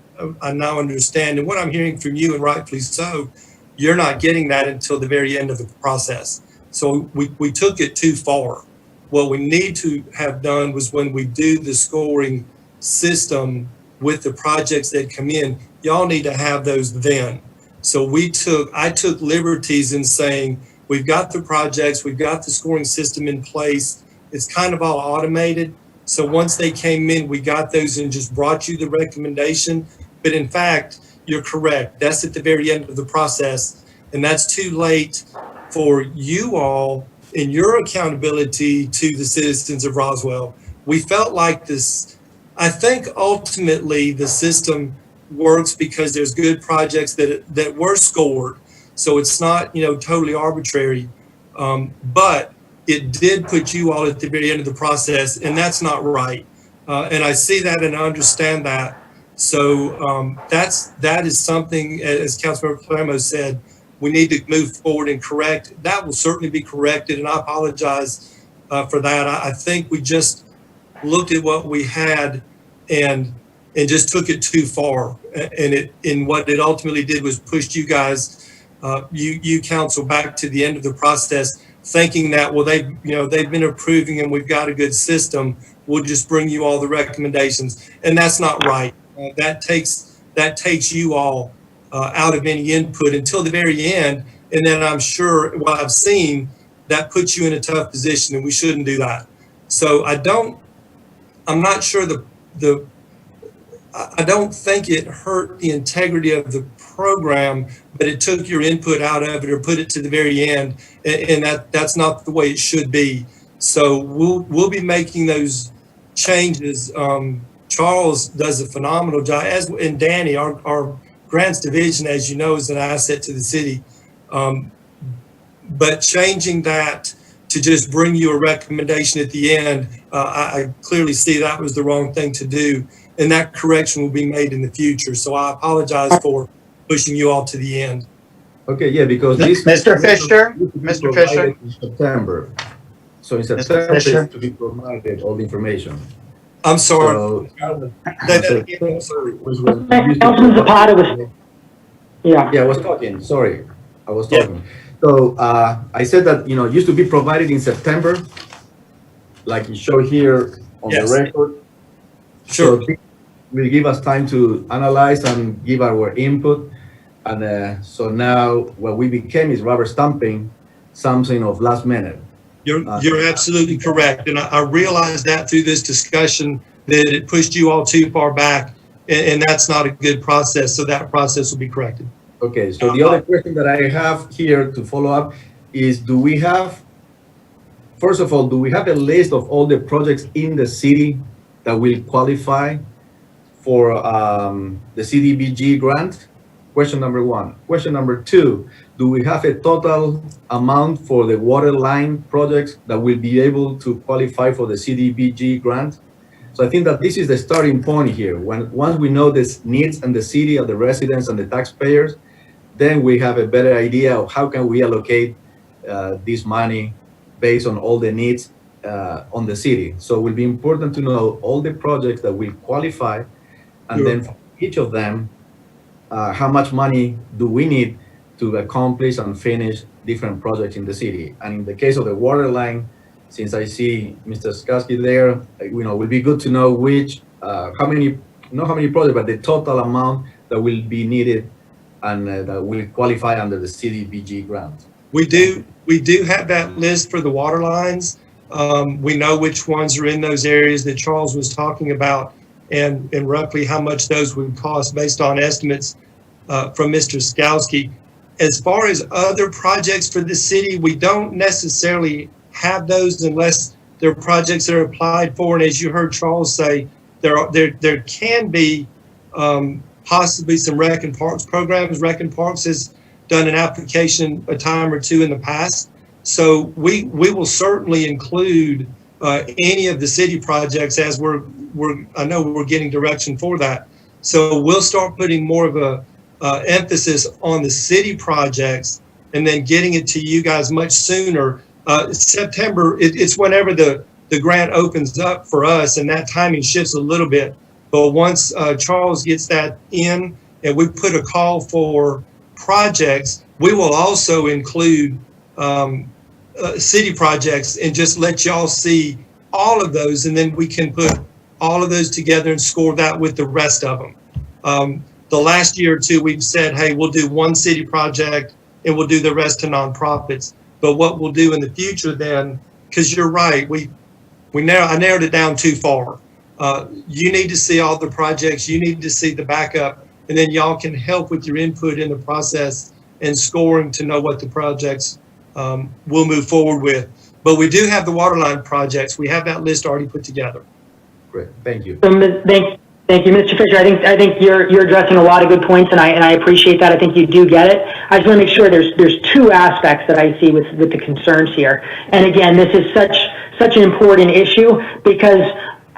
now understand, and what I'm hearing from you, and rightfully so, you're not getting that until the very end of the process. So we took it too far. What we need to have done was, when we do the scoring system with the projects that come in, y'all need to have those then. So I took liberties in saying, we've got the projects, we've got the scoring system in place. It's kind of all automated. So once they came in, we got those and just brought you the recommendation. But in fact, you're correct. That's at the very end of the process. And that's too late for you all in your accountability to the citizens of Roswell. We felt like this. I think ultimately the system works because there's good projects that were scored. So it's not, totally arbitrary. But it did put you all at the very end of the process, and that's not right. And I see that and I understand that. So that is something, as Councilmember Palermo said, we need to move forward and correct. That will certainly be corrected, and I apologize for that. I think we just looked at what we had, and and just took it too far. And what it ultimately did was pushed you guys, you council, back to the end of the process, thinking that, well, they've been approving and we've got a good system. We'll just bring you all the recommendations, and that's not right. That takes you all out of any input until the very end, and then I'm sure what I've seen that puts you in a tough position, and we shouldn't do that. So I'm not sure I don't think it hurt the integrity of the program, but it took your input out of it or put it to the very end, and that's not the way it should be. So we'll be making those changes. Charles does a phenomenal job, and Danny, our grants division, as you know, is an asset to the city. But changing that to just bring you a recommendation at the end, I clearly see that was the wrong thing to do, and that correction will be made in the future. So I apologize for pushing you all to the end. Okay, yeah, because this. Mr. Fisher, Mr. Fisher. In September. So in Mr. September, Fisher. it's to be provided all the information. I'm sorry. So, Councilman Zapata was, yeah. Yeah, I was talking, sorry, I was talking. So, I said that, used to be provided in September, like you show here on the Yes. record. Sure. So this will give us time to analyze and give our input. And so now what we became is rubber stamping something of last minute. You're absolutely correct. And I realized that through this discussion that it pushed you all too far back, and that's not a good process. So that process will be corrected. Okay, so the other question that I have here to follow up is, first of all, do we have a list of all the projects in the city that will qualify for the CDBG grant? Question number one. Question number two, do we have a total amount for the water line projects that will be able to qualify for the CDBG grant? So I think that this is the starting point here. Once we know the needs and the city of the residents and the taxpayers, then we have a better idea of how can we allocate this money based on all the needs on the city. So it will be important to know all the projects that will qualify, and then for each of them, how much money do we need to accomplish and finish different projects in the city. And in the case of the water line, since I see Mr. Skarsky there, it will be good to know not how many projects, but the total amount that will be needed and that will qualify under the CDBG grant. We do have that list for the water lines. We know which ones are in those areas that Charles was talking about, and roughly how much those would cost based on estimates from Mr. Skowski. As far as other projects for the city, we don't necessarily have those unless they're projects that are applied for. And as you heard Charles say, there can be possibly some rec and parks programs. Rec and Parks has done an application a time or two in the past. So we will certainly include any of the city projects as I know we're getting direction for that. So we'll start putting more of a emphasis on the city projects and then getting it to you guys much sooner. September, it's whenever the grant opens up for us, and that timing shifts a little bit. But once Charles gets that in and we put a call for projects, we will also include city projects and just let y'all see all of those, and then we can put all of those together and score that with the rest of them. The last year or two, we've said, hey, we'll do one city project and we'll do the rest to nonprofits. But what we'll do in the future then, because you're right, I narrowed it down too far. You need to see all the projects, you need to see the backup, and then y'all can help with your input in the process and scoring to know what the projects we'll move forward with. But we do have the waterline projects. We have that list already put together. Great, thank you. Thank you, Mr. Fisher. I think you're addressing a lot of good points, and I appreciate that. I think you do get it. I just want to make sure there's two aspects that I see with the concerns here. And again, this is such an important issue because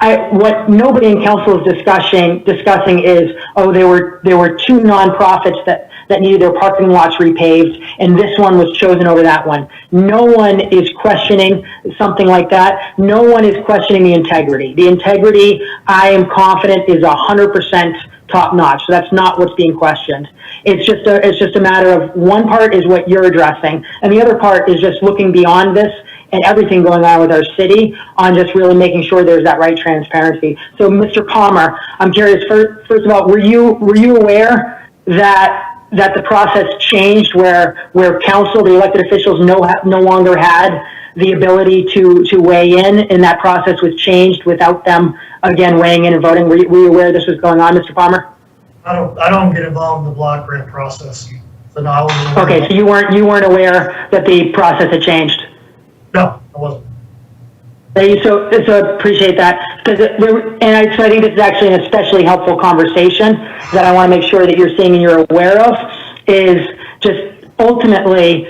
what nobody in council is discussing is, oh, there were two nonprofits that needed their parking lots repaved, and this one was chosen over that one. No one is questioning something like that. No one is questioning the integrity. The integrity, I am confident, is 100% top notch. So that's not what's being questioned. It's just a matter of, one part is what you're addressing, and the other part is just looking beyond this and everything going on with our city on just really making sure there's that right transparency. So, Mr. Palmer, I'm curious, first of all, were you aware that the process changed where council, the elected officials, no longer had the ability to weigh in, and that process was changed without them again weighing in and voting? Were you aware this was going on, Mr. Palmer? I don't get involved in the block grant process. So no, I wasn't aware. Okay, so you weren't aware that the process had changed? No, I wasn't. So appreciate that, because I think this is actually an especially helpful conversation that I want to make sure that you're seeing and you're aware of, is just ultimately,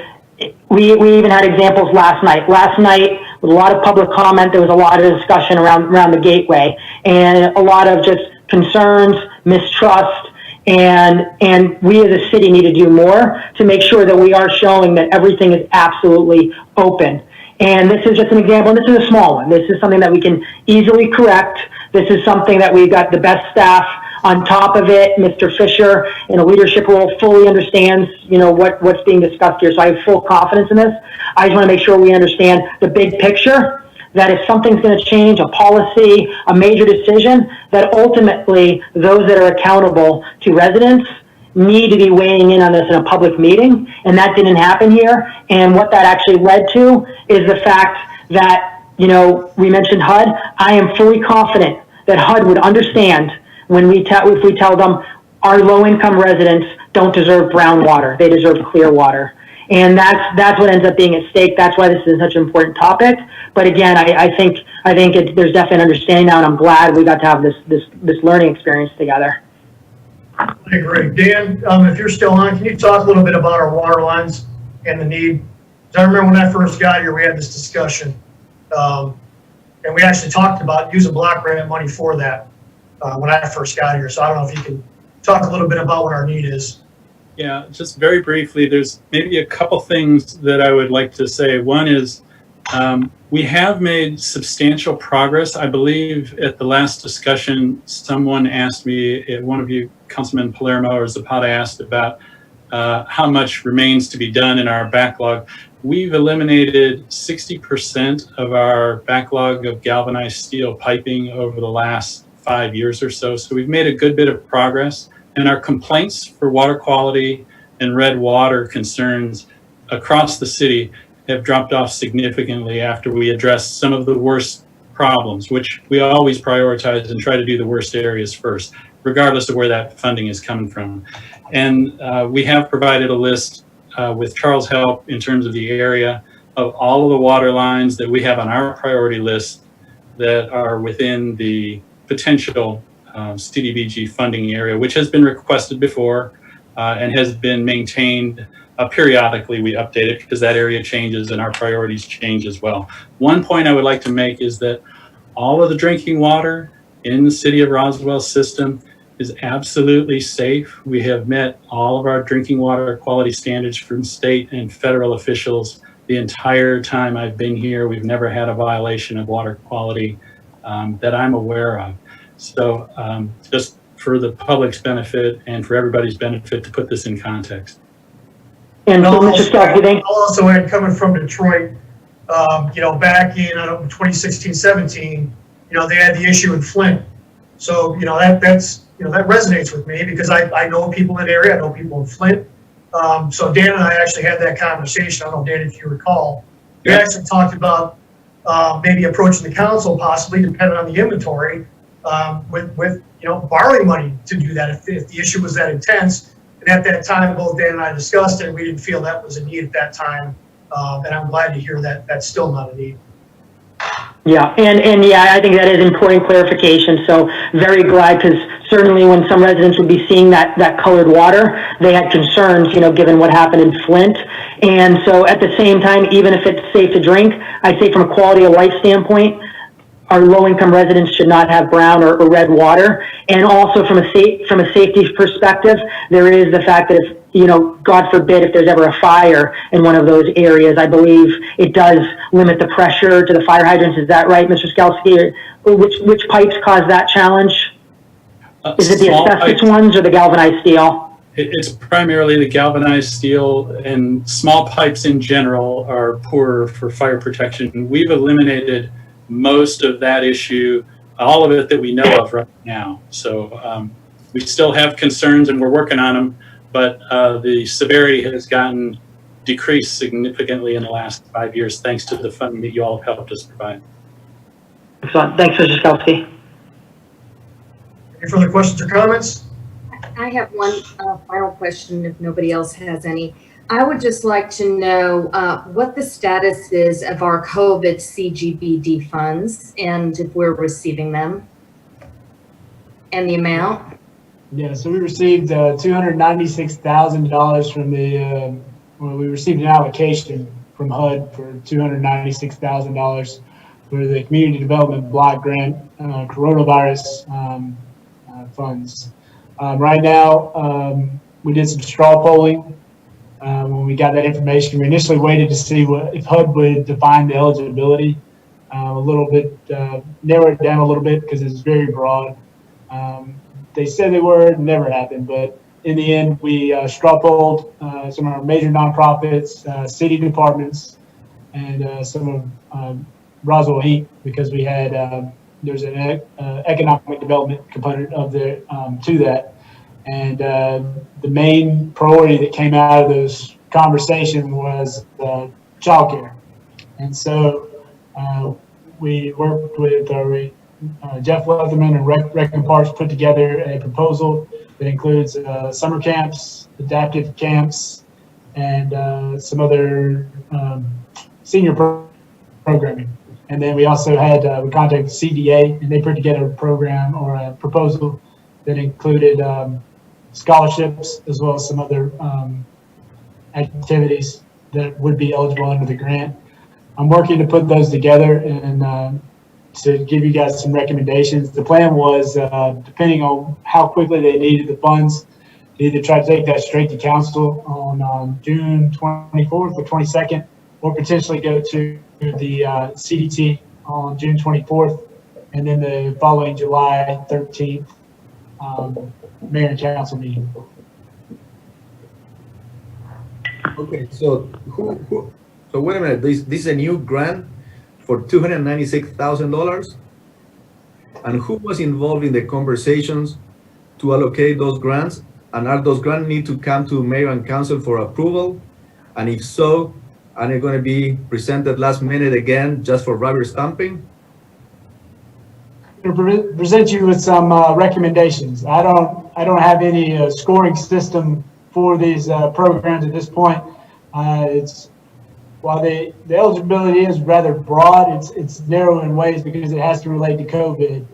we even had examples last night. Last night, with a lot of public comment, there was a lot of discussion around the gateway, and a lot of just concerns, mistrust, and we as a city need to do more to make sure that we are showing that everything is absolutely open. And this is just an example, and this is a small one. This is something that we can easily correct. This is something that we've got the best staff on top of it. Mr. Fisher, in a leadership role, fully understands, what's being discussed here. So I have full confidence in this. I just want to make sure we understand the big picture, that if something's going to change, a policy, a major decision, that ultimately those that are accountable to residents need to be weighing in on this in a public meeting, and that didn't happen here. And what that actually led to is the fact that, we mentioned HUD. I am fully confident that HUD would understand if we tell them our low-income residents don't deserve brown water, they deserve clear water. And that's what ends up being at stake. That's why this is such an important topic. But again, I think there's definitely an understanding now, and I'm glad we got to have this learning experience together. I agree. Dan, if you're still on, can you talk a little bit about our water lines and the need? I remember when I first got here, we had this discussion, and we actually talked about using block grant money for that when I first got here. So I don't know if you can talk a little bit about what our need is. Yeah, just very briefly, there's maybe a couple things that I would like to say. One is we have made substantial progress. I believe at the last discussion, someone asked me, one of you, Councilman Palermo or Zapata, asked about how much remains to be done in our backlog. We've eliminated 60% of our backlog of galvanized steel piping over the last 5 years or so. So we've made a good bit of progress. And our complaints for water quality and red water concerns across the city have dropped off significantly after we addressed some of the worst problems, which we always prioritize and try to do the worst areas first, regardless of where that funding is coming from. And we have provided a list with Charles' help in terms of the area of all of the water lines that we have on our priority list that are within the potential CDBG funding area, which has been requested before and has been maintained periodically. We update it because that area changes and our priorities change as well. One point I would like to make is that all of the drinking water in the city of Roswell system is absolutely safe. We have met all of our drinking water quality standards from state and federal officials the entire time I've been here. We've never had a violation of water quality that I'm aware of. So just for the public's benefit and for everybody's benefit to put this in context. And so, Mr. Scott, do you think? Also, coming from Detroit, back in 2016, 17, they had the issue in Flint. So, that resonates with me because I know people in that area. I know people in Flint. So Dan and I actually had that conversation. I don't know, Dan, if you recall. We actually talked about maybe approaching the council, possibly, depending on the inventory, with borrowing money to do that if the issue was that intense. And at that time, both Dan and I discussed it. We didn't feel that was a need at that time. And I'm glad to hear that that's still not a need. Yeah, and yeah, I think that is important clarification. So very glad, because certainly when some residents would be seeing that colored water, they had concerns, given what happened in Flint. And so at the same time, even if it's safe to drink, I'd say from a quality of life standpoint, our low-income residents should not have brown or red water. And also from a safety perspective, there is the fact that if, you know, God forbid, if there's ever a fire in one of those areas, I believe it does limit the pressure to the fire hydrants. Is that right, Mr. Skalski? Which pipes cause that challenge? Is it the Small asbestos pipes. ones or the galvanized steel? It's primarily the galvanized steel, and small pipes in general are poorer for fire protection. We've eliminated most of that issue, all of it that we know of right now. So we still have concerns and we're working on them, but the severity has gotten decreased significantly in the last 5 years, thanks to the funding that you all have helped us provide. Excellent. Thanks, Mr. Skalski. Any further questions or comments? I have one final question if nobody else has any. I would just like to know what the status is of our COVID CDBG funds and if we're receiving them and the amount. Yeah, so we received $296,000 from the, well, we received an allocation from HUD for $296,000 for the Community Development Block Grant coronavirus funds. Right now, we did some straw polling. When we got that information, we initially waited to see if HUD would define the eligibility a little bit, narrow it down a little bit because it's very broad. They said they were, never happened, but in the end, we straw polled some of our major nonprofits, city departments, and some of Roswell Inc. because we had there's an economic development component of the to that. And the main priority that came out of those conversations was childcare. And so we worked with Jeff Leatherman and Rec and Parks put together a proposal that includes summer camps, adaptive camps, and some other senior programming. And then we also had, we contacted CDA and they put together a program or a proposal that included scholarships as well as some other activities that would be eligible under the grant. I'm working to put those together and to give you guys some recommendations. The plan was, depending on how quickly they needed the funds, to either try to take that straight to council on June 24th or 22nd, or potentially go to the CDT on June 24th, and then the following July 13th mayor and council meeting. Okay, so so wait a minute, this is a new grant for $296,000? And who was involved in the conversations to allocate those grants? And are those grants need to come to mayor and council for approval? And if so, are they going to be presented last minute again just for rubber stamping? To present you with some recommendations. I don't have any scoring system for these programs at this point. While the eligibility is rather broad, it's narrow in ways because it has to relate to COVID.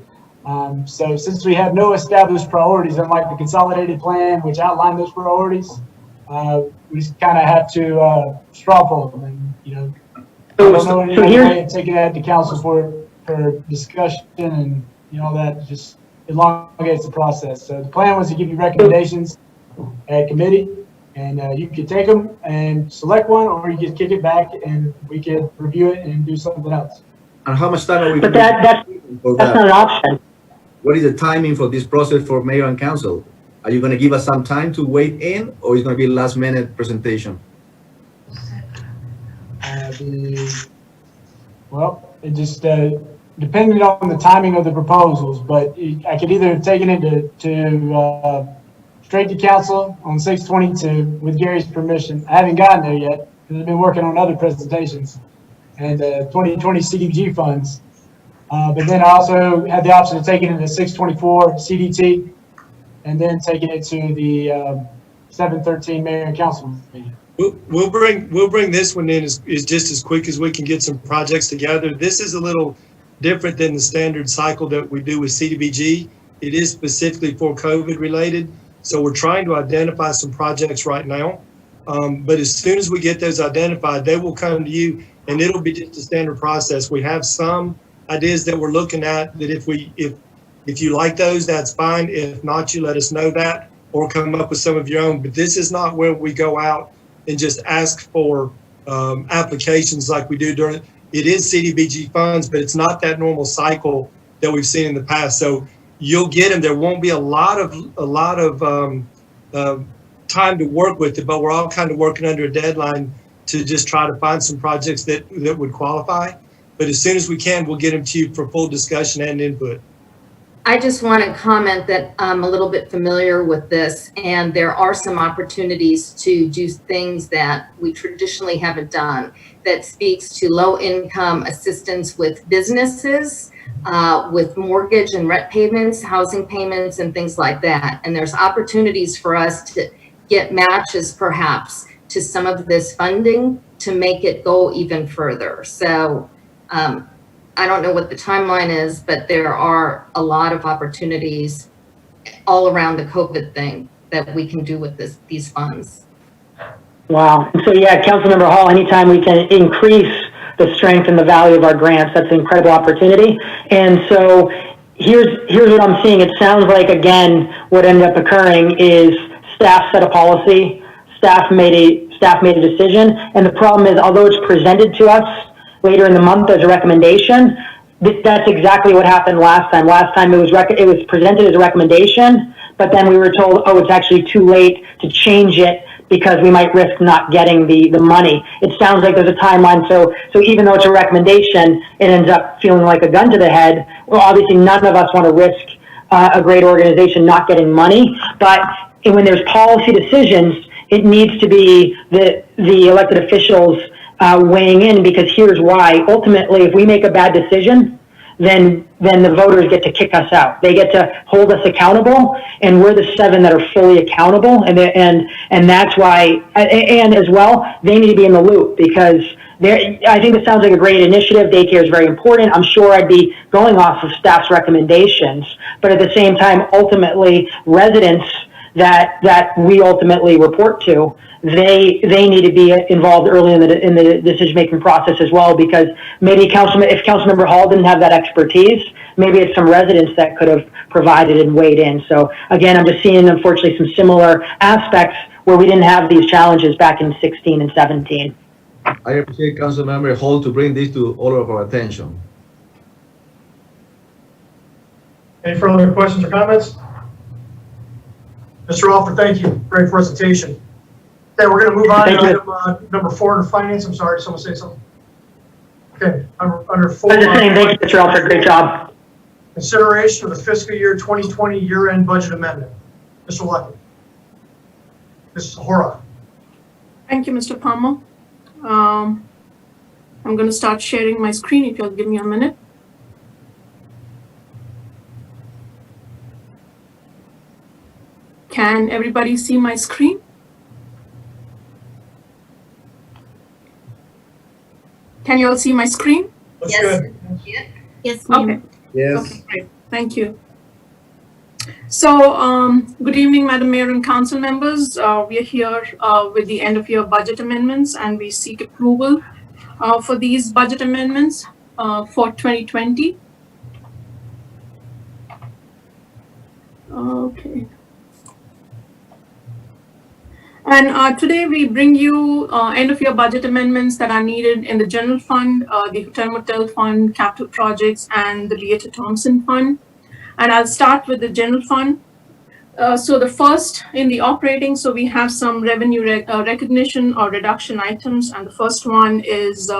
So since we have no established priorities, unlike the consolidated plan, which outlined those priorities, we just kind of have to straw poll them. And, you know, I don't know any way of taking that to council for discussion and, you know, that just elongates the process. So the plan was to give you recommendations at committee, and you could take them and select one, or you could kick it back and we could review it and do something else. And how much time are we But going that's not an option. What is the timing for this process for mayor and council? Are you going to give us some time to wait in, or is it going to be last minute presentation? Well, it just depended on the timing of the proposals, but I could either have taken it to straight to council on 6/22 with Gary's permission. I haven't gotten there yet because I've been working on other presentations and 2020 CDBG funds. But then I also had the option of taking it to 6/24 CDT and then taking it to the 7/13 mayor and council meeting. We'll bring this one in is just as quick as we can get some projects together. This is a little different than the standard cycle that we do with CDBG. It is specifically for COVID related. So we're trying to identify some projects right now. But as soon as we get those identified, they will come to you and it'll be just a standard process. We have some ideas that we're looking at, that if you like those, that's fine. If not, you let us know that, or come up with some of your own. But this is not where we go out and just ask for applications like we do during, it is CDBG funds, but it's not that normal cycle that we've seen in the past. So you'll get them. There won't be a lot of time to work with it, but we're all kind of working under a deadline to just try to find some projects that would qualify. But as soon as we can, we'll get them to you for full discussion and input. I just want to comment that I'm a little bit familiar with this, and there are some opportunities to do things that we traditionally haven't done that speaks to low-income assistance with businesses, with mortgage and rent payments, housing payments, and things like that. And there's opportunities for us to get matches perhaps to some of this funding to make it go even further. So I don't know what the timeline is, but there are a lot of opportunities all around the COVID thing that we can do with these funds. Wow. And so, yeah, Councilmember Hall, anytime we can increase the strength and the value of our grants, that's an incredible opportunity. And so here's what I'm seeing. It sounds like, again, what ended up occurring is staff set a policy, staff made a decision, and the problem is, although it's presented to us later in the month as a recommendation, that's exactly what happened last time. Last time it was presented as a recommendation, but then we were told, oh, it's actually too late to change it because we might risk not getting the money. It sounds like there's a timeline. So even though it's a recommendation, it ends up feeling like a gun to the head. Well, obviously none of us want to risk a great organization not getting money, but when there's policy decisions, it needs to be the elected officials weighing in, because here's why. Ultimately, if we make a bad decision, then the voters get to kick us out. They get to hold us accountable, and we're the 7 that are fully accountable. And that's why, and as well, they need to be in the loop, because I think it sounds like a great initiative. Daycare is very important. I'm sure I'd be going off of staff's recommendations, but at the same time, ultimately, residents that we ultimately report to, they need to be involved early in the decision-making process as well, because maybe if Councilmember Hall didn't have that expertise, maybe it's some residents that could have provided and weighed in. So again, I'm just seeing, unfortunately, some similar aspects where we didn't have these challenges back in 16 and 17. I appreciate Councilmember Hall to bring this to all of our attention. Any further questions or comments? Mr. Alford, thank you. Great presentation. Okay, we're going to move on to item number 4 under finance. I'm sorry, someone say something. Okay, under 4. I'm just saying thank you, Mr. Alford. Great job. Consideration of the fiscal year 2020 year-end budget amendment. Mr. Luckett. Mrs. Hora. Thank you, Mr. Palmer. I'm going to start sharing my screen if you'll give me a minute. Can everybody see my screen? Can you all see my screen? Looks Yes. good. Yes, ma'am. Okay. Yes. Okay, great. Thank you. So, good evening, Madam Mayor and Council members. We are here with the end of year budget amendments, and we seek approval for these budget amendments for 2020. Okay. And today we bring you end of year budget amendments that are needed in the general fund, the hotel motel fund, capital projects, and the Leator Thompson fund. And I'll start with the general fund. So the first in the operating, so we have some revenue recognition or reduction items. And the first one is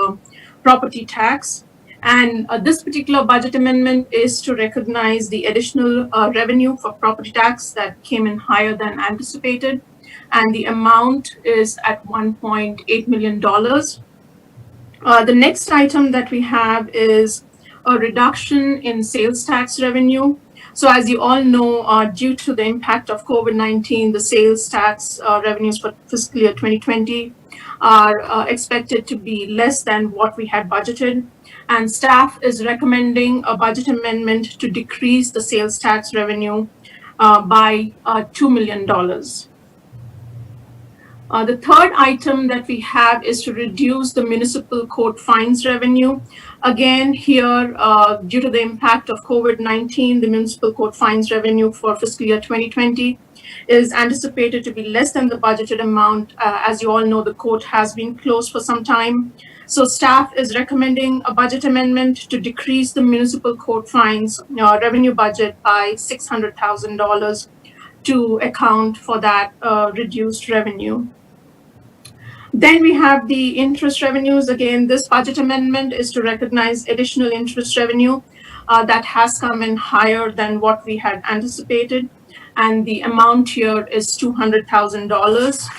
property tax. And this particular budget amendment is to recognize the additional revenue for property tax that came in higher than anticipated. And the amount is at $1.8 million. The next item that we have is a reduction in sales tax revenue. So as you all know, due to the impact of COVID-19, the sales tax revenues for fiscal year 2020 are expected to be less than what we had budgeted. And staff is recommending a budget amendment to decrease the sales tax revenue by $2 million. The third item that we have is to reduce the municipal court fines revenue. Again, here, due to the impact of COVID-19, the municipal court fines revenue for fiscal year 2020 is anticipated to be less than the budgeted amount. As you all know, the court has been closed for some time. So staff is recommending a budget amendment to decrease the municipal court fines revenue budget by $600,000 to account for that reduced revenue. Then we have the interest revenues. Again, this budget amendment is to recognize additional interest revenue that has come in higher than what we had anticipated. And the amount here is $200,000.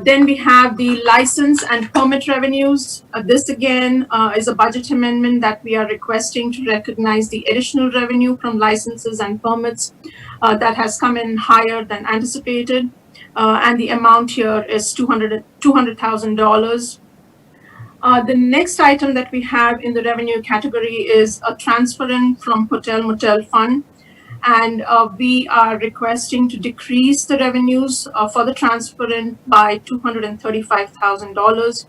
Then we have the license and permit revenues. This again is a budget amendment that we are requesting to recognize the additional revenue from licenses and permits that has come in higher than anticipated. And the amount here is $200,000. The next item that we have in the revenue category is a transference from Hotel Motel Fund. And we are requesting to decrease the revenues for the transference by $235,000.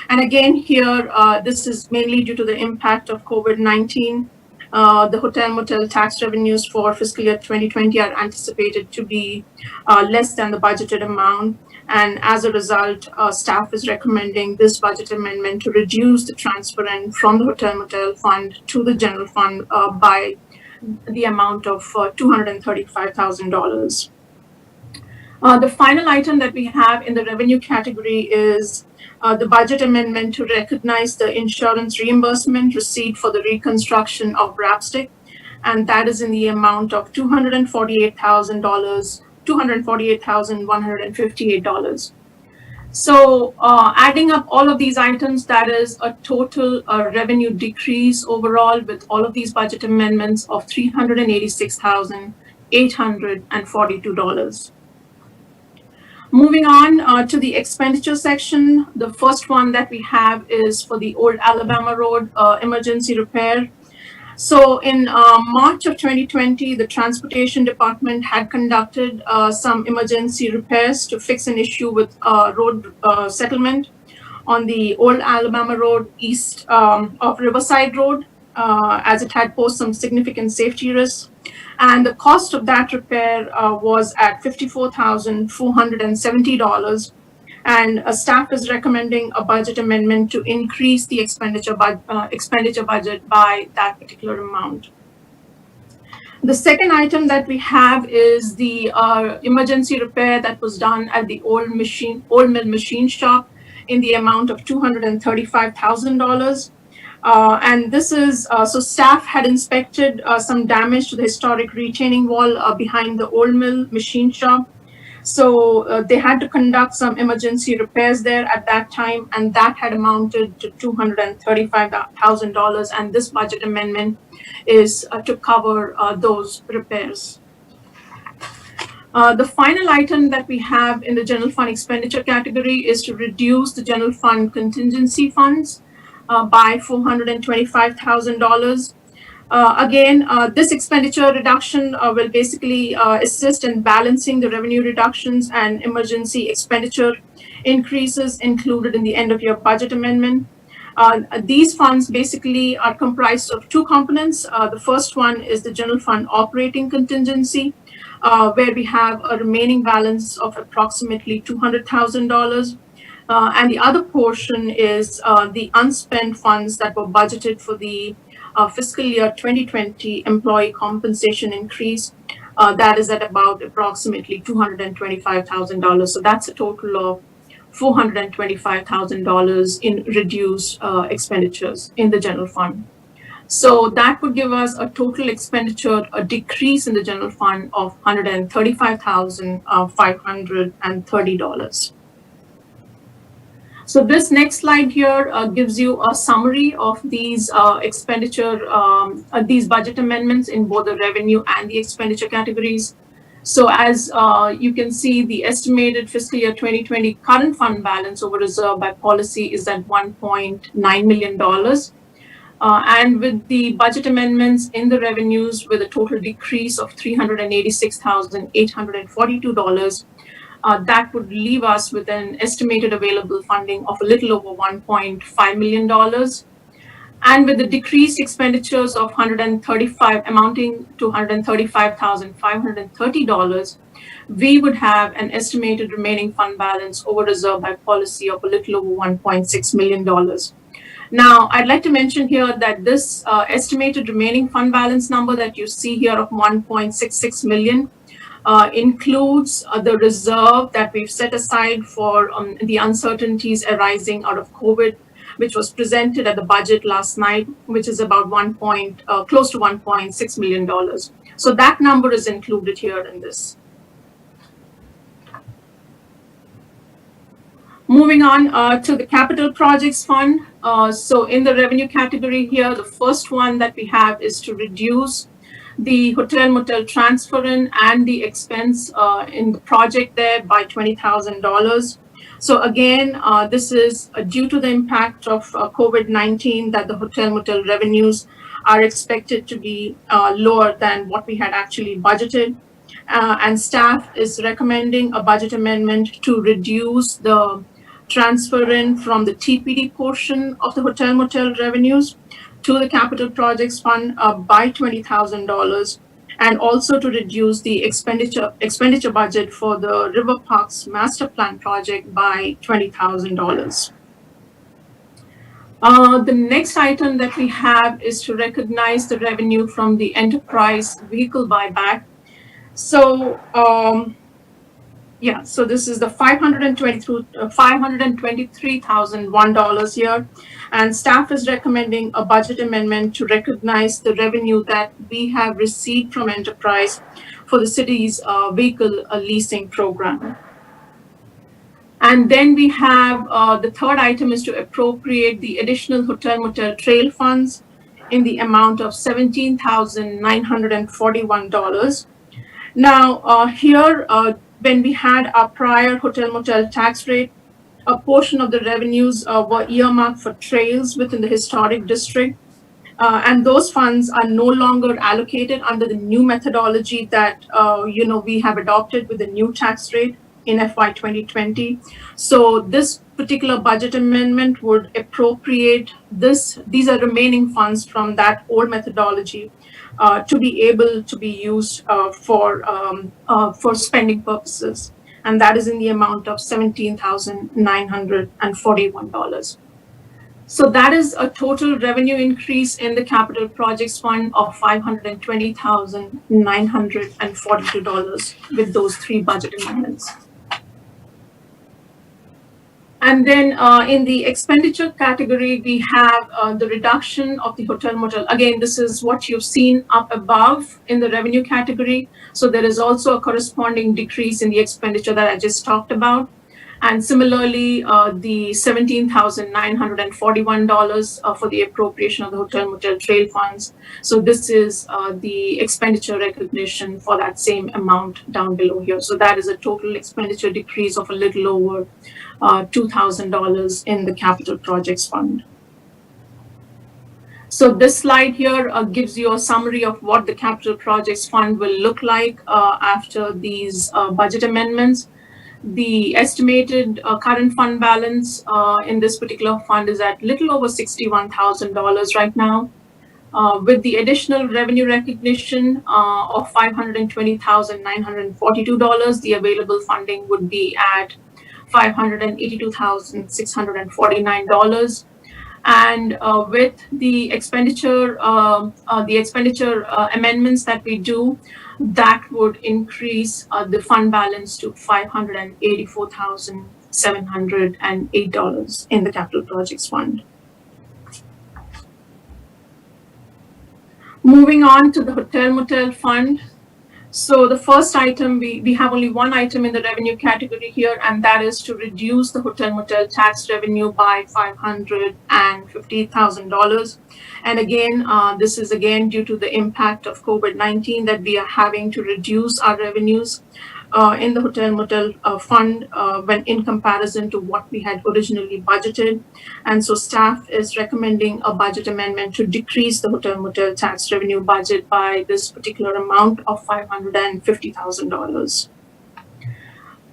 And again, here, this is mainly due to the impact of COVID-19. The hotel motel tax revenues for fiscal year 2020 are anticipated to be less than the budgeted amount. And as a result, staff is recommending this budget amendment to reduce the transference from the hotel motel fund to the general fund by the amount of $235,000. The final item that we have in the revenue category is the budget amendment to recognize the insurance reimbursement received for the reconstruction of Rapstick, and that is in the amount of $248,158. So adding up all of these items, that is a total revenue decrease overall with all of these budget amendments of $386,842. Moving on to the expenditure section, the first one that we have is for the Old Alabama Road emergency repair. So in March of 2020, the Transportation Department had conducted some emergency repairs to fix an issue with road settlement on the Old Alabama Road east of Riverside Road, as it had posed some significant safety risks. And the cost of that repair was at $54,470. And staff is recommending a budget amendment to increase the expenditure budget by that particular amount. The second item that we have is the emergency repair that was done at the old mill machine shop in the amount of $235,000. And this is, so staff had inspected some damage to the historic retaining wall behind the old mill machine shop. So they had to conduct some emergency repairs there at that time, and that had amounted to $235,000. And this budget amendment is to cover those repairs. The final item that we have in the general fund expenditure category is to reduce the general fund contingency funds by $425,000. Again, this expenditure reduction will basically assist in balancing the revenue reductions and emergency expenditure increases included in the end of year budget amendment. These funds basically are comprised of two components. The first one is the general fund operating contingency, where we have a remaining balance of approximately $200,000. And the other portion is the unspent funds that were budgeted for the fiscal year 2020 employee compensation increase. That is at about approximately $225,000. So that's a total of $425,000 in reduced expenditures in the general fund. So that would give us a total expenditure, a decrease in the general fund of $135,530. So this next slide here gives you a summary of these these budget amendments in both the revenue and the expenditure categories. So as you can see, the estimated fiscal year 2020 current fund balance over reserve by policy is at $1.9 million. And with the budget amendments in the revenues with a total decrease of $386,842, that would leave us with an estimated available funding of a little over $1.5 million. And with the decreased expenditures of amounting to $135,530, we would have an estimated remaining fund balance over reserve by policy of a little over $1.6 million. Now, I'd like to mention here that this estimated remaining fund balance number that you see here of 1.66 million includes the reserve that we've set aside for the uncertainties arising out of COVID, which was presented at the budget last night, which is about close to $1.6 million. So that number is included here in this. Moving on to the capital projects fund. So in the revenue category here, the first one that we have is to reduce the hotel motel transfer in and the expense in the project there by $20,000. So again, this is due to the impact of COVID-19 that the hotel motel revenues are expected to be lower than what we had actually budgeted. And staff is recommending a budget amendment to reduce the transfer in from the TPD portion of the hotel motel revenues to the capital projects fund by $20,000, and also to reduce the expenditure budget for the River Parks master plan project by $20,000. The next item that we have is to recognize the revenue from the enterprise vehicle buyback. So so this is the $523,001 here, and staff is recommending a budget amendment to recognize the revenue that we have received from enterprise for the city's vehicle leasing program. And then we have the third item is to appropriate the additional hotel motel trail funds in the amount of $17,941. Now here, when we had our prior hotel motel tax rate, a portion of the revenues were earmarked for trails within the historic district. And those funds are no longer allocated under the new methodology that we have adopted with the new tax rate in FY 2020. So this particular budget amendment would appropriate these are remaining funds from that old methodology to be able to be used for spending purposes, and that is in the amount of $17,941. So that is a total revenue increase in the capital projects fund of $520,942 with those three budget amendments. And then in the expenditure category, we have the reduction of the hotel motel. Again, this is what you've seen up above in the revenue category. So there is also a corresponding decrease in the expenditure that I just talked about. And similarly, the $17,941 for the appropriation of the hotel motel trail funds. So this is the expenditure recognition for that same amount down below here. So that is a total expenditure decrease of a little over $2,000 in the capital projects fund. So this slide here gives you a summary of what the capital projects fund will look like after these budget amendments. The estimated current fund balance in this particular fund is at little over $61,000 right now. With the additional revenue recognition of $520,942, the available funding would be at $582,649. And with the expenditure amendments that we do, that would increase the fund balance to $584,708 in the capital projects fund. Moving on to the hotel motel fund. So the first item, we have only one item in the revenue category here, and that is to reduce the hotel motel tax revenue by $550,000. And again, this is again due to the impact of COVID-19 that we are having to reduce our revenues in the hotel motel fund when in comparison to what we had originally budgeted. And so staff is recommending a budget amendment to decrease the hotel motel tax revenue budget by this particular amount of $550,000.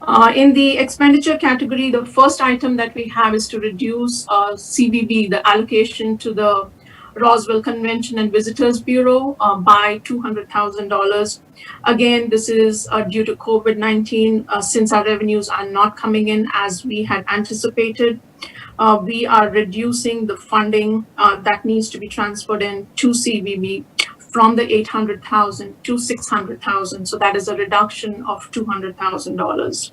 In the expenditure category, the first item that we have is to reduce CVB, the allocation to the Roswell Convention and Visitors Bureau by $200,000. Again, this is due to COVID-19, since our revenues are not coming in as we had anticipated. We are reducing the funding that needs to be transferred in to CVB from the 800,000 to 600,000. So that is a reduction of $200,000.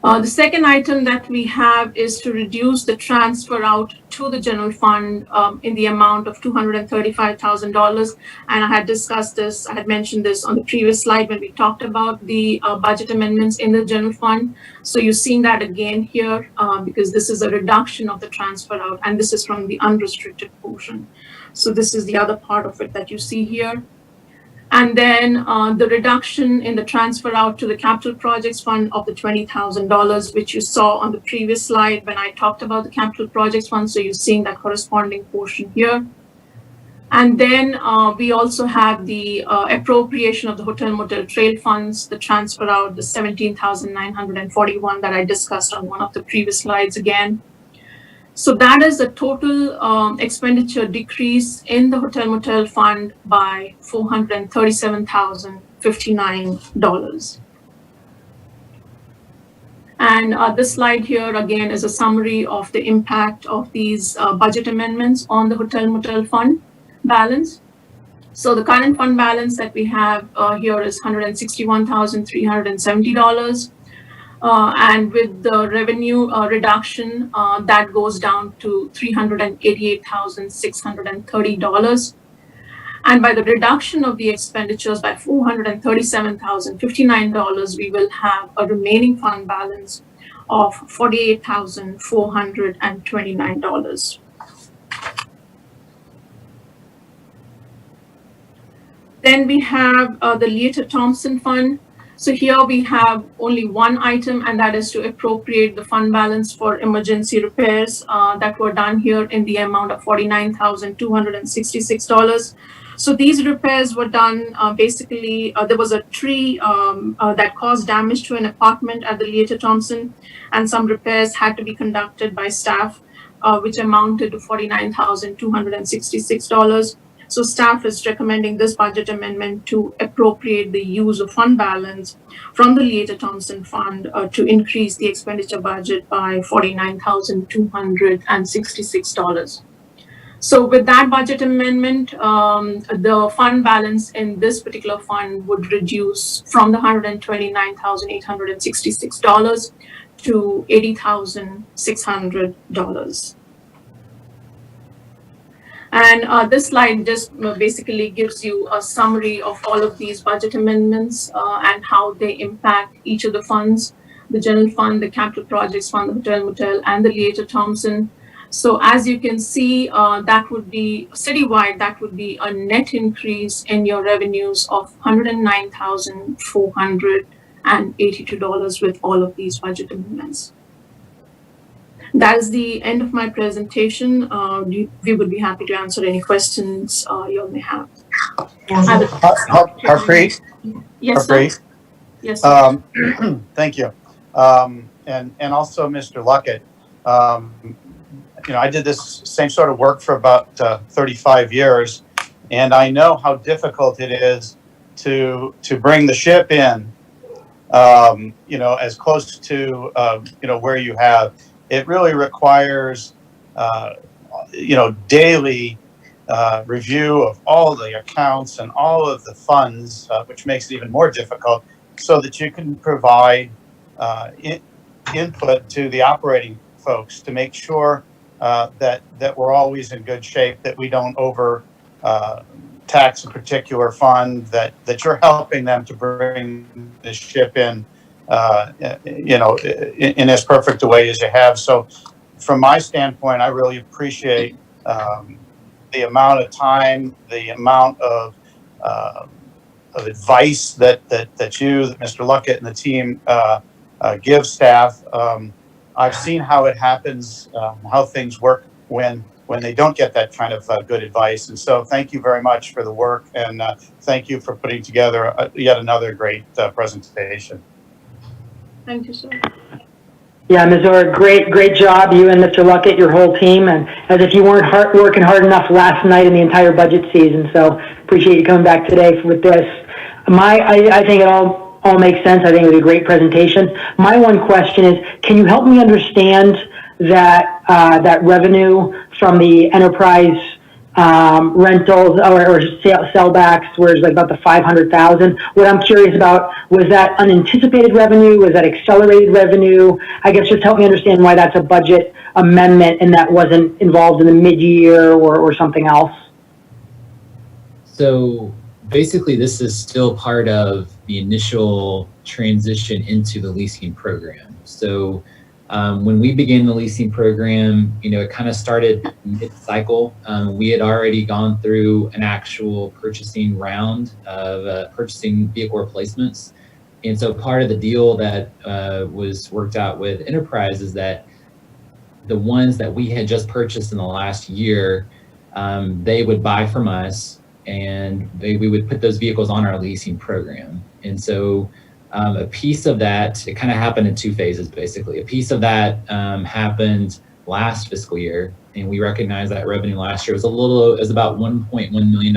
The second item that we have is to reduce the transfer out to the general fund in the amount of $235,000. And I had discussed this, I had mentioned this on the previous slide when we talked about the budget amendments in the general fund. So you're seeing that again here because this is a reduction of the transfer out, and this is from the unrestricted portion. So this is the other part of it that you see here. And then the reduction in the transfer out to the capital projects fund of the $20,000, which you saw on the previous slide when I talked about the capital projects fund. So you're seeing that corresponding portion here. And then we also have the appropriation of the hotel motel trail funds, the transfer out, the $17,941 that I discussed on one of the previous slides again. So that is the total expenditure decrease in the hotel motel fund by $437,059. And this slide here again is a summary of the impact of these budget amendments on the hotel motel fund balance. So the current fund balance that we have here is $161,370. And with the revenue reduction, that goes down to $388,630. And by the reduction of the expenditures by $437,059, we will have a remaining fund balance of $48,429. Then we have the Leator Thompson Fund. So here we have only one item, and that is to appropriate the fund balance for emergency repairs that were done here in the amount of $49,266. So these repairs were done basically, there was a tree that caused damage to an apartment at the Leator Thompson, and some repairs had to be conducted by staff, which amounted to $49,266. So staff is recommending this budget amendment to appropriate the use of fund balance from the Leator Thompson Fund to increase the expenditure budget by $49,266. So with that budget amendment, the fund balance in this particular fund would reduce from the $129,866 to $80,600. And this slide just basically gives you a summary of all of these budget amendments and how they impact each of the funds, the general fund, the capital projects fund, the hotel motel, and the Leator Thompson. So as you can see, that would be citywide, that would be a net increase in your revenues of $109,482 with all of these budget amendments. That is the end of my presentation. We would be happy to answer any questions you all may have. Harpreet? Yes, sir. Harpreet? Yes, sir. Thank you. And also Mr. Luckett. You know, I did this same sort of work for about 35 years, and I know how difficult it is to bring the ship in, you know, as close to, you know, where you have. It really requires, you know, daily review of all the accounts and all of the funds, which makes it even more difficult, so that you can provide input to the operating folks to make sure that we're always in good shape, that we don't over tax a particular fund, that you're helping them to bring the ship in, you know, in as perfect a way as you have. So from my standpoint, I really appreciate the amount of time, the amount of advice that Mr. Luckett and the team give staff. I've seen how it happens, how things work when when they don't get that kind of good advice. And so thank you very much for the work, and thank you for putting together yet another great presentation. Thank you, sir. Yeah, Ms. Orr, great job, you and Mr. Luckett, your whole team, and as if you weren't working hard enough last night in the entire budget season. So appreciate you coming back today with this. I think it all makes sense. I think it was a great presentation. My one question is, can you help me understand that revenue from the enterprise rentals or sellbacks, where it's like about the 500,000. What I'm curious about, was that unanticipated revenue? Was that accelerated revenue? I guess just help me understand why that's a budget amendment and that wasn't involved in the mid-year or something else. So basically, this is still part of the initial transition into the leasing program. So when we began the leasing program, it kind of started mid-cycle. We had already gone through an actual purchasing round of purchasing vehicle replacements. And so part of the deal that was worked out with Enterprise is that the ones that we had just purchased in the last year, they would buy from us, and we would put those vehicles on our leasing program. And so a piece of that, it kind of happened in two phases, basically. A piece of that happened last fiscal year, and we recognized that revenue last year was about $1.1 million.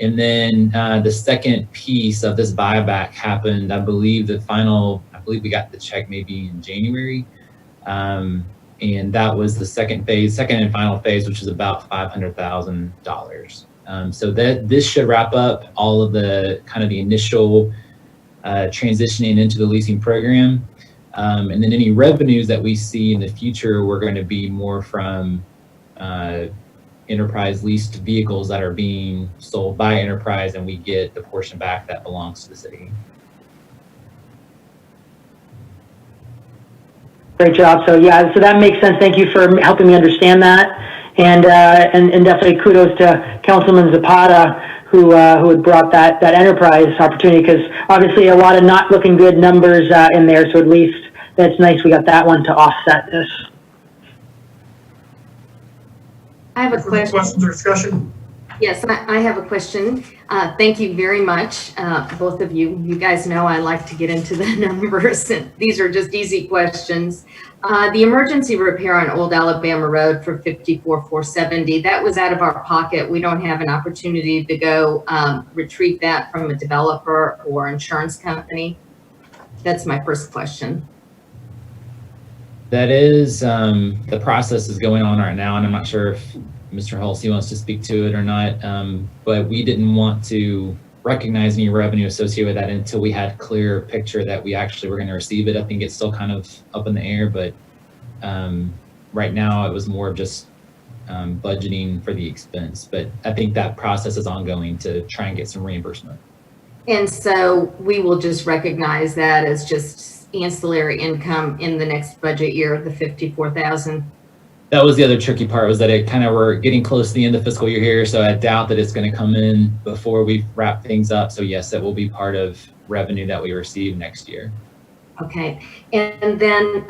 And then the second piece of this buyback happened, I believe we got the check maybe in January. And that was the second and final phase, which is about $500,000. So this should wrap up all of the kind of the initial transitioning into the leasing program. And then any revenues that we see in the future, we're going to be more from Enterprise leased vehicles that are being sold by Enterprise, and we get the portion back that belongs to the city. Great job. So yeah, so that makes sense. Thank you for helping me understand that. And definitely kudos to Councilman Zapata, who had brought that enterprise opportunity, because obviously a lot of not looking good numbers in there. So at least that's nice we got that one to offset this. I have a question. Questions or discussion? Yes, I have a question. Thank you very much, both of you. You guys know I like to get into the numbers, and these are just easy questions. The emergency repair on Old Alabama Road for $54,470, that was out of our pocket. We don't have an opportunity to go retrieve that from a developer or insurance company. That's my first question. That is, the process is going on right now, and I'm not sure if Mr. Halsey wants to speak to it or not, but we didn't want to recognize any revenue associated with that until we had a clear picture that we actually were going to receive it. I think it's still kind of up in the air, but right now it was more of just budgeting for the expense. But I think that process is ongoing to try and get some reimbursement. And so we will just recognize that as just ancillary income in the next budget year, the $54,000. That was the other tricky part, was that we're getting close to the end of the fiscal year here, so I doubt that it's going to come in before we wrap things up. So yes, that will be part of revenue that we receive next year. Okay, and then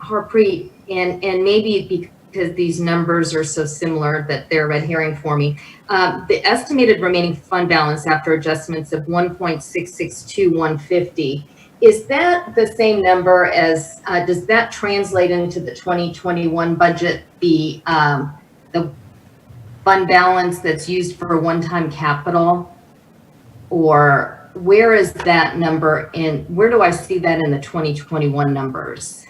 Harpreet, and maybe because these numbers are so similar that they're red herring for me, the estimated remaining fund balance after adjustments of $1.662150. Is that the same number as, does that translate into the 2021 budget, the fund balance that's used for one-time capital? Or where is that number where do I see that in the 2021 numbers?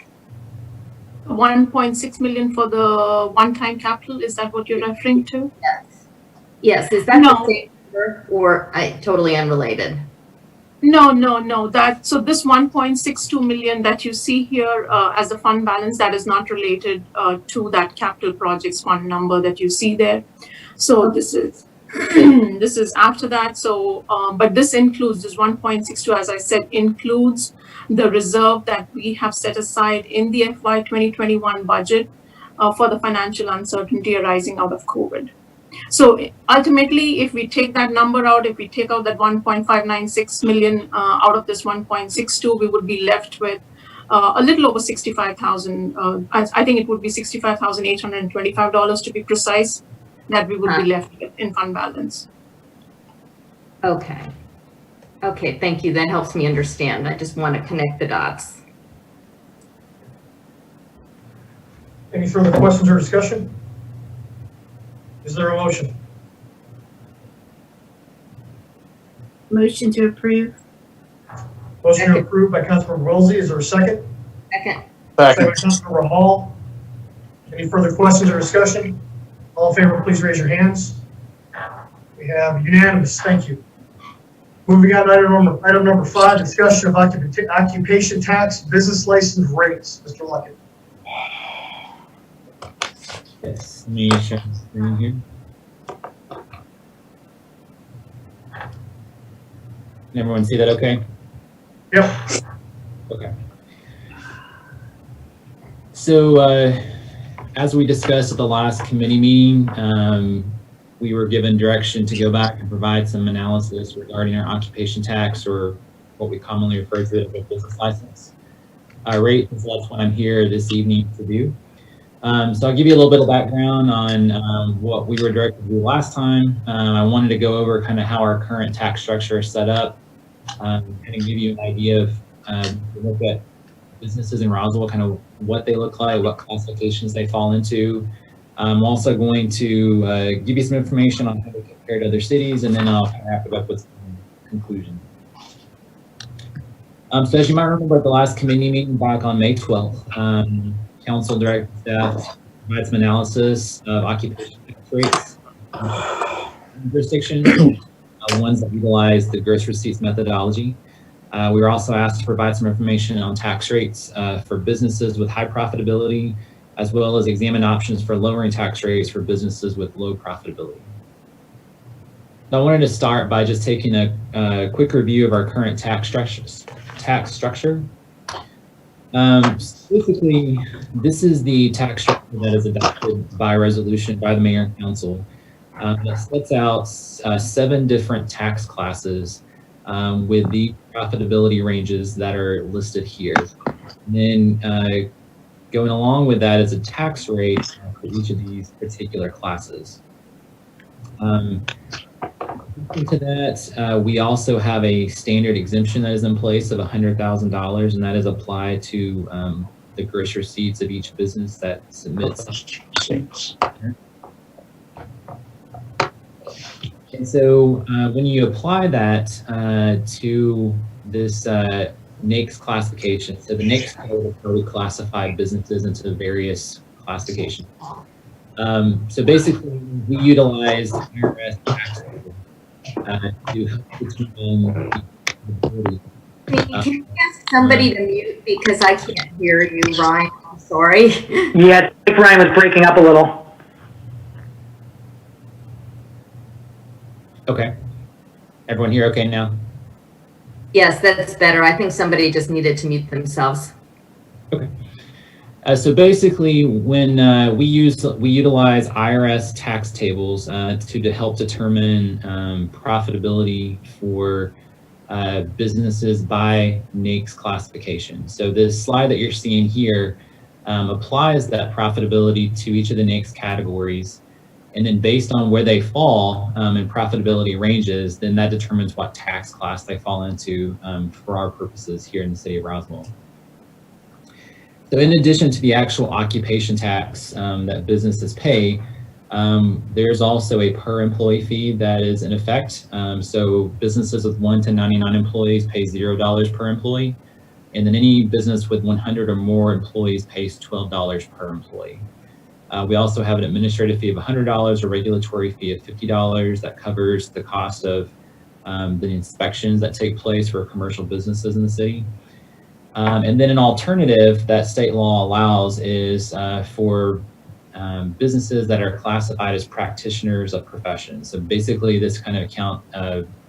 1.6 million for the one-time capital, is that what you're referring to? Yes. Yes, is that the same number or totally unrelated? No. So this 1.62 million that you see here as the fund balance, that is not related to that capital projects fund number that you see there. So this is this is after that. So, but this includes this 1.62, as I said, includes the reserve that we have set aside in the FY 2021 budget for the financial uncertainty arising out of COVID. So ultimately, if we take that number out, if we take out that 1.596 million out of this 1.62, we would be left with a little over 65,000. I think it would be $65,825 to be precise, that we would be left with in fund balance. Okay. Okay, thank you. That helps me understand. I just want to connect the dots. Any further questions or discussion? Is there a motion? Motion to approve. Motion approved by Councilmember Wilsey. Is there a second? Second. Second by Councilmember Hall. Any further questions or discussion? All in favor, please raise your hands. We have unanimous. Thank you. Moving on to item number 5, discussion of occupation tax business license rates. Mr. Luckett. Yes, let me share the screen here. Can everyone see that okay? Yep. Okay. So, as we discussed at the last committee meeting, we were given direction to go back and provide some analysis regarding our occupation tax, or what we commonly refer to as a business license rate. So that's what I'm here this evening to do. So I'll give you a little bit of background on what we were directed to do last time. I wanted to go over kind of how our current tax structure is set up, kind of give you an idea of look at businesses in Roswell, kind of what they look like, what classifications they fall into. I'm also going to give you some information on how to compare to other cities, and then I'll kind of wrap it up with some conclusion. So as you might remember at the last committee meeting back on May 12th, Council directed staff to provide some analysis of occupation tax rates in jurisdictions, the ones that utilize the gross receipts methodology. We were also asked to provide some information on tax rates for businesses with high profitability, as well as examine options for lowering tax rates for businesses with low profitability. Now, I wanted to start by just taking a quick review of our current tax structure. Specifically, this is the tax structure that is adopted by resolution by the mayor and council that sets out 7 different tax classes with the profitability ranges that are listed here. And then going along with that is a tax rate for each of these particular classes. Into that, we also have a standard exemption that is in place of $100,000, and that is applied to the gross receipts of each business that submits. And so when you apply that to this NAICS classification, so the NAICS code is where we classify businesses into various classifications. So basically, we utilize IRS tax code to help determine the ability. Can you ask somebody to mute, because I can't hear you, Ryan? I'm sorry. Yeah, I think Ryan was breaking up a little. Okay. Everyone here okay now? Yes, that's better. I think somebody just needed to mute themselves. Okay. So basically, when we utilize IRS tax tables to help determine profitability for businesses by NAICS classification. So this slide that you're seeing here applies that profitability to each of the NAICS categories. And then based on where they fall in profitability ranges, then that determines what tax class they fall into for our purposes here in the city of Roswell. So in addition to the actual occupation tax that businesses pay, there's also a per employee fee that is in effect. So businesses with 1 to 99 employees pay $0 per employee. And then any business with 100 or more employees pays $12 per employee. We also have an administrative fee of $100, a regulatory fee of $50 that covers the cost of the inspections that take place for commercial businesses in the city. And then an alternative that state law allows is for businesses that are classified as practitioners of professions. So basically this kind of account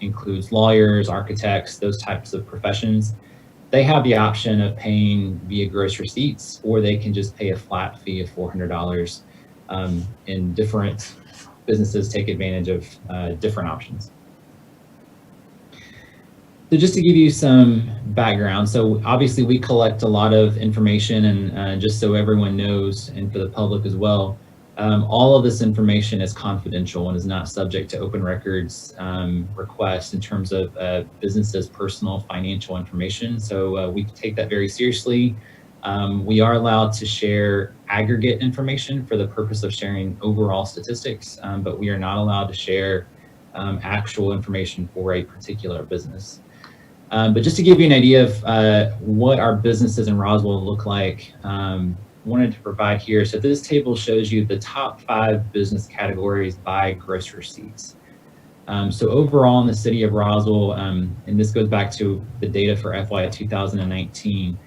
includes lawyers, architects, those types of professions. They have the option of paying via gross receipts, or they can just pay a flat fee of $400. And different businesses take advantage of different options. So just to give you some background, so obviously we collect a lot of information, and just so everyone knows, and for the public as well, all of this information is confidential and is not subject to open records requests in terms of businesses' personal financial information. So we take that very seriously. We are allowed to share aggregate information for the purpose of sharing overall statistics, but we are not allowed to share actual information for a particular business. But just to give you an idea of what our businesses in Roswell look like, wanted to provide here. So this table shows you the top 5 business categories by gross receipts. So overall in the city of Roswell, and this goes back to the data for FY 2019,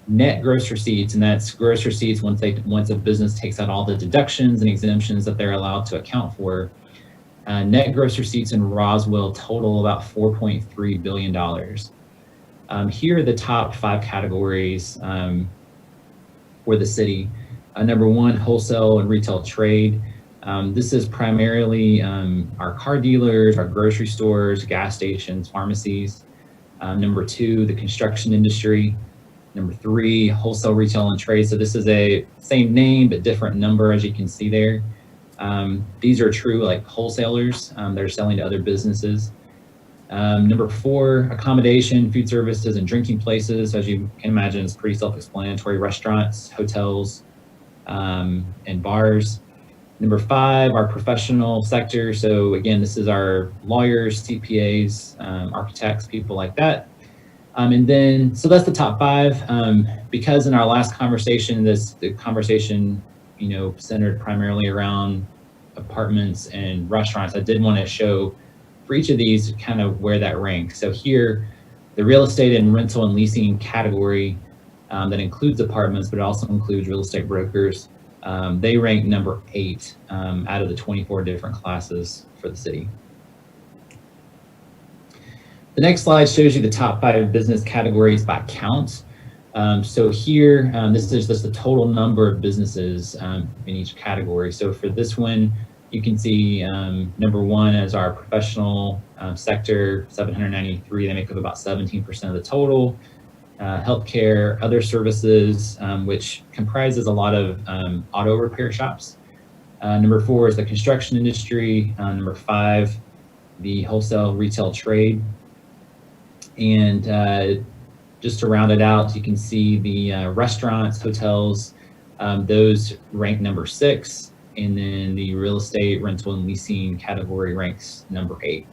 net gross receipts, and that's gross receipts once a business takes out all the deductions and exemptions that they're allowed to account for. Net gross receipts in Roswell total about $4.3 billion. Here are the top 5 categories for the city. Number 1, wholesale and retail trade. This is primarily our car dealers, our grocery stores, gas stations, pharmacies. Number 2, the construction industry. Number 3, wholesale, retail, and trade. So this is a same name, but different number, as you can see there. These are true like wholesalers that are selling to other businesses. Number 4, accommodation, food services, and drinking places. As you can imagine, it's pretty self-explanatory: restaurants, hotels, and bars. Number 5, our professional sector. So again, this is our lawyers, CPAs, architects, people like that. And then, so that's the top 5. Because in our last conversation, the conversation, centered primarily around apartments and restaurants, I did want to show for each of these kind of where that ranks. So here, the real estate and rental and leasing category that includes apartments, but it also includes real estate brokers. They rank number 8 out of the 24 different classes for the city. The next slide shows you the top 5 business categories by count. So here, this is just the total number of businesses in each category. So for this one, you can see number 1 as our professional sector, 793. They make up about 17% of the total. Healthcare, other services, which comprises a lot of auto repair shops. Number 4 is the construction industry. Number 5, the wholesale retail trade. And just to round it out, you can see the restaurants, hotels, those rank number 6, and then the real estate, rental, and leasing category ranks number 8.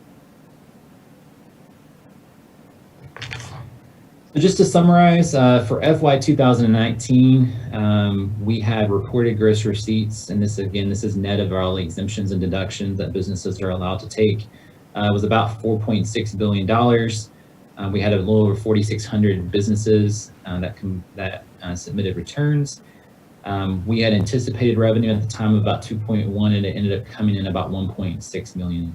So just to summarize, for FY 2019, we had reported gross receipts, and this is net of all the exemptions and deductions that businesses are allowed to take. It was about $4.6 billion. We had a little over 4,600 businesses that submitted returns. We had anticipated revenue at the time of about 2.1, and it ended up coming in about $1.6 million.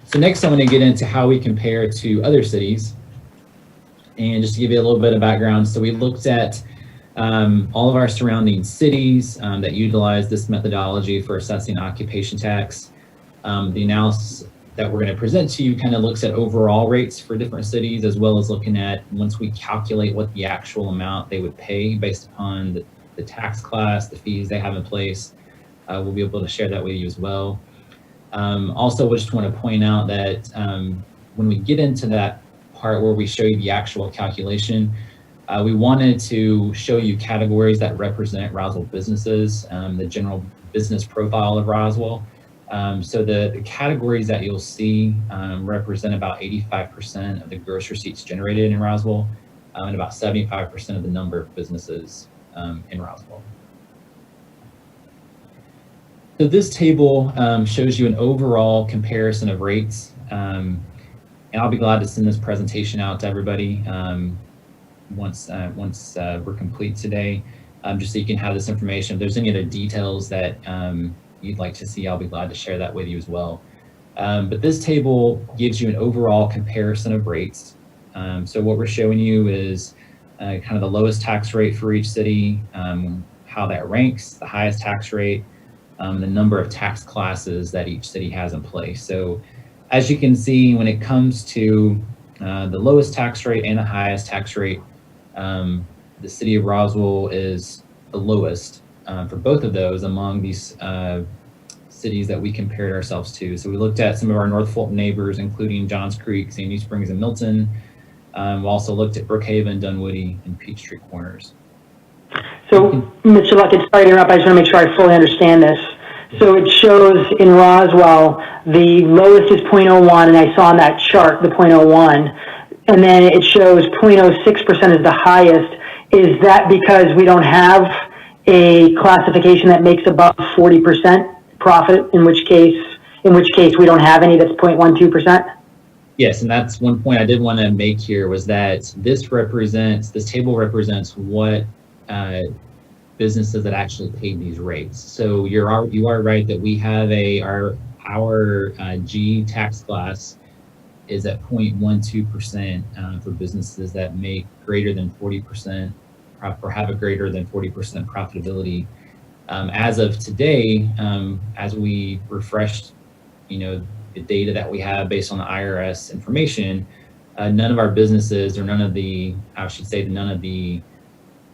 So next, I'm going to get into how we compare to other cities. And just to give you a little bit of background, so we looked at all of our surrounding cities that utilize this methodology for assessing occupation tax. The analysis that we're going to present to you kind of looks at overall rates for different cities, as well as looking at, once we calculate what the actual amount they would pay based upon the tax class, the fees they have in place. We'll be able to share that with you as well. Also, we just want to point out that when we get into that part where we show you the actual calculation, we wanted to show you categories that represent Roswell businesses, the general business profile of Roswell. So the categories that you'll see represent about 85% of the gross receipts generated in Roswell, and about 75% of the number of businesses in Roswell. So this table shows you an overall comparison of rates, and I'll be glad to send this presentation out to everybody once we're complete today, just so you can have this information. If there's any other details that you'd like to see, I'll be glad to share that with you as well. But this table gives you an overall comparison of rates. So what we're showing you is kind of the lowest tax rate for each city, how that ranks, the highest tax rate, the number of tax classes that each city has in place. So as you can see, when it comes to the lowest tax rate and the highest tax rate, the city of Roswell is the lowest for both of those among these cities that we compared ourselves to. So we looked at some of our North Fulton neighbors, including Johns Creek, Sandy Springs, and Milton. We also looked at Brookhaven, Dunwoody, and Peachtree Corners. So, Mr. Luckett, sorry to interrupt, I just want to make sure I fully understand this. So it shows in Roswell, the lowest is 0.01, and I saw on that chart the 0.01, and then it shows 0.06% is the highest. Is that because we don't have a classification that makes above 40% profit, in which case we don't have any that's 0.12%? Yes, and that's one point I did want to make here, was that this table represents what businesses that actually paid these rates. So you are right that we have our G tax class is at 0.12% for businesses that make greater than 40% or have a greater than 40% profitability. As of today, as we refreshed, the data that we have based on the IRS information, none of our businesses, or none of the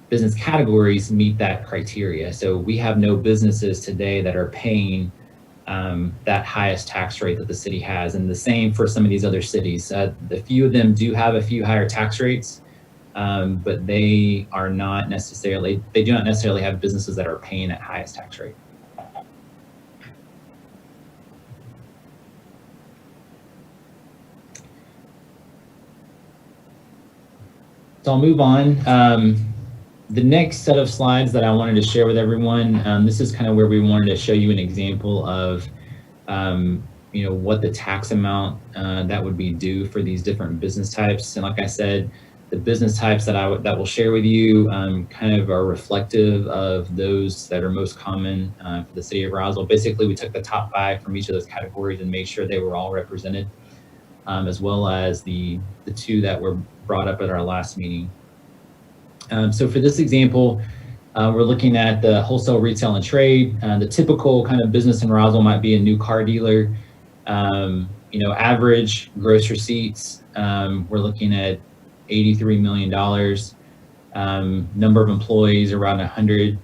business categories meet that criteria. So we have no businesses today that are paying that highest tax rate that the city has, and the same for some of these other cities. A few of them do have a few higher tax rates, but they do not necessarily have businesses that are paying that highest tax rate. So I'll move on. The next set of slides that I wanted to share with everyone, this is kind of where we wanted to show you an example of, what the tax amount that would be due for these different business types. And like I said, the business types that we'll share with you kind of are reflective of those that are most common for the city of Roswell. Basically, we took the top 5 from each of those categories and made sure they were all represented, as well as the 2 that were brought up at our last meeting. So for this example, we're looking at the wholesale, retail, and trade. The typical kind of business in Roswell might be a new car dealer. Average gross receipts, we're looking at $83 million. Number of employees around 100.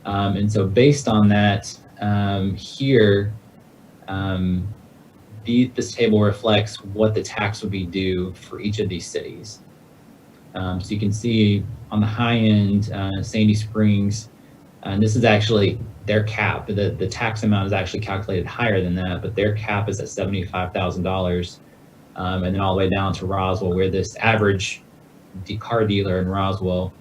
And so based on that, here, this table reflects what the tax would be due for each of these cities. So you can see on the high end, Sandy Springs, and this is actually their cap. The tax amount is actually calculated higher than that, but their cap is at $75,000. And then all the way down to Roswell, where this average car dealer in Roswell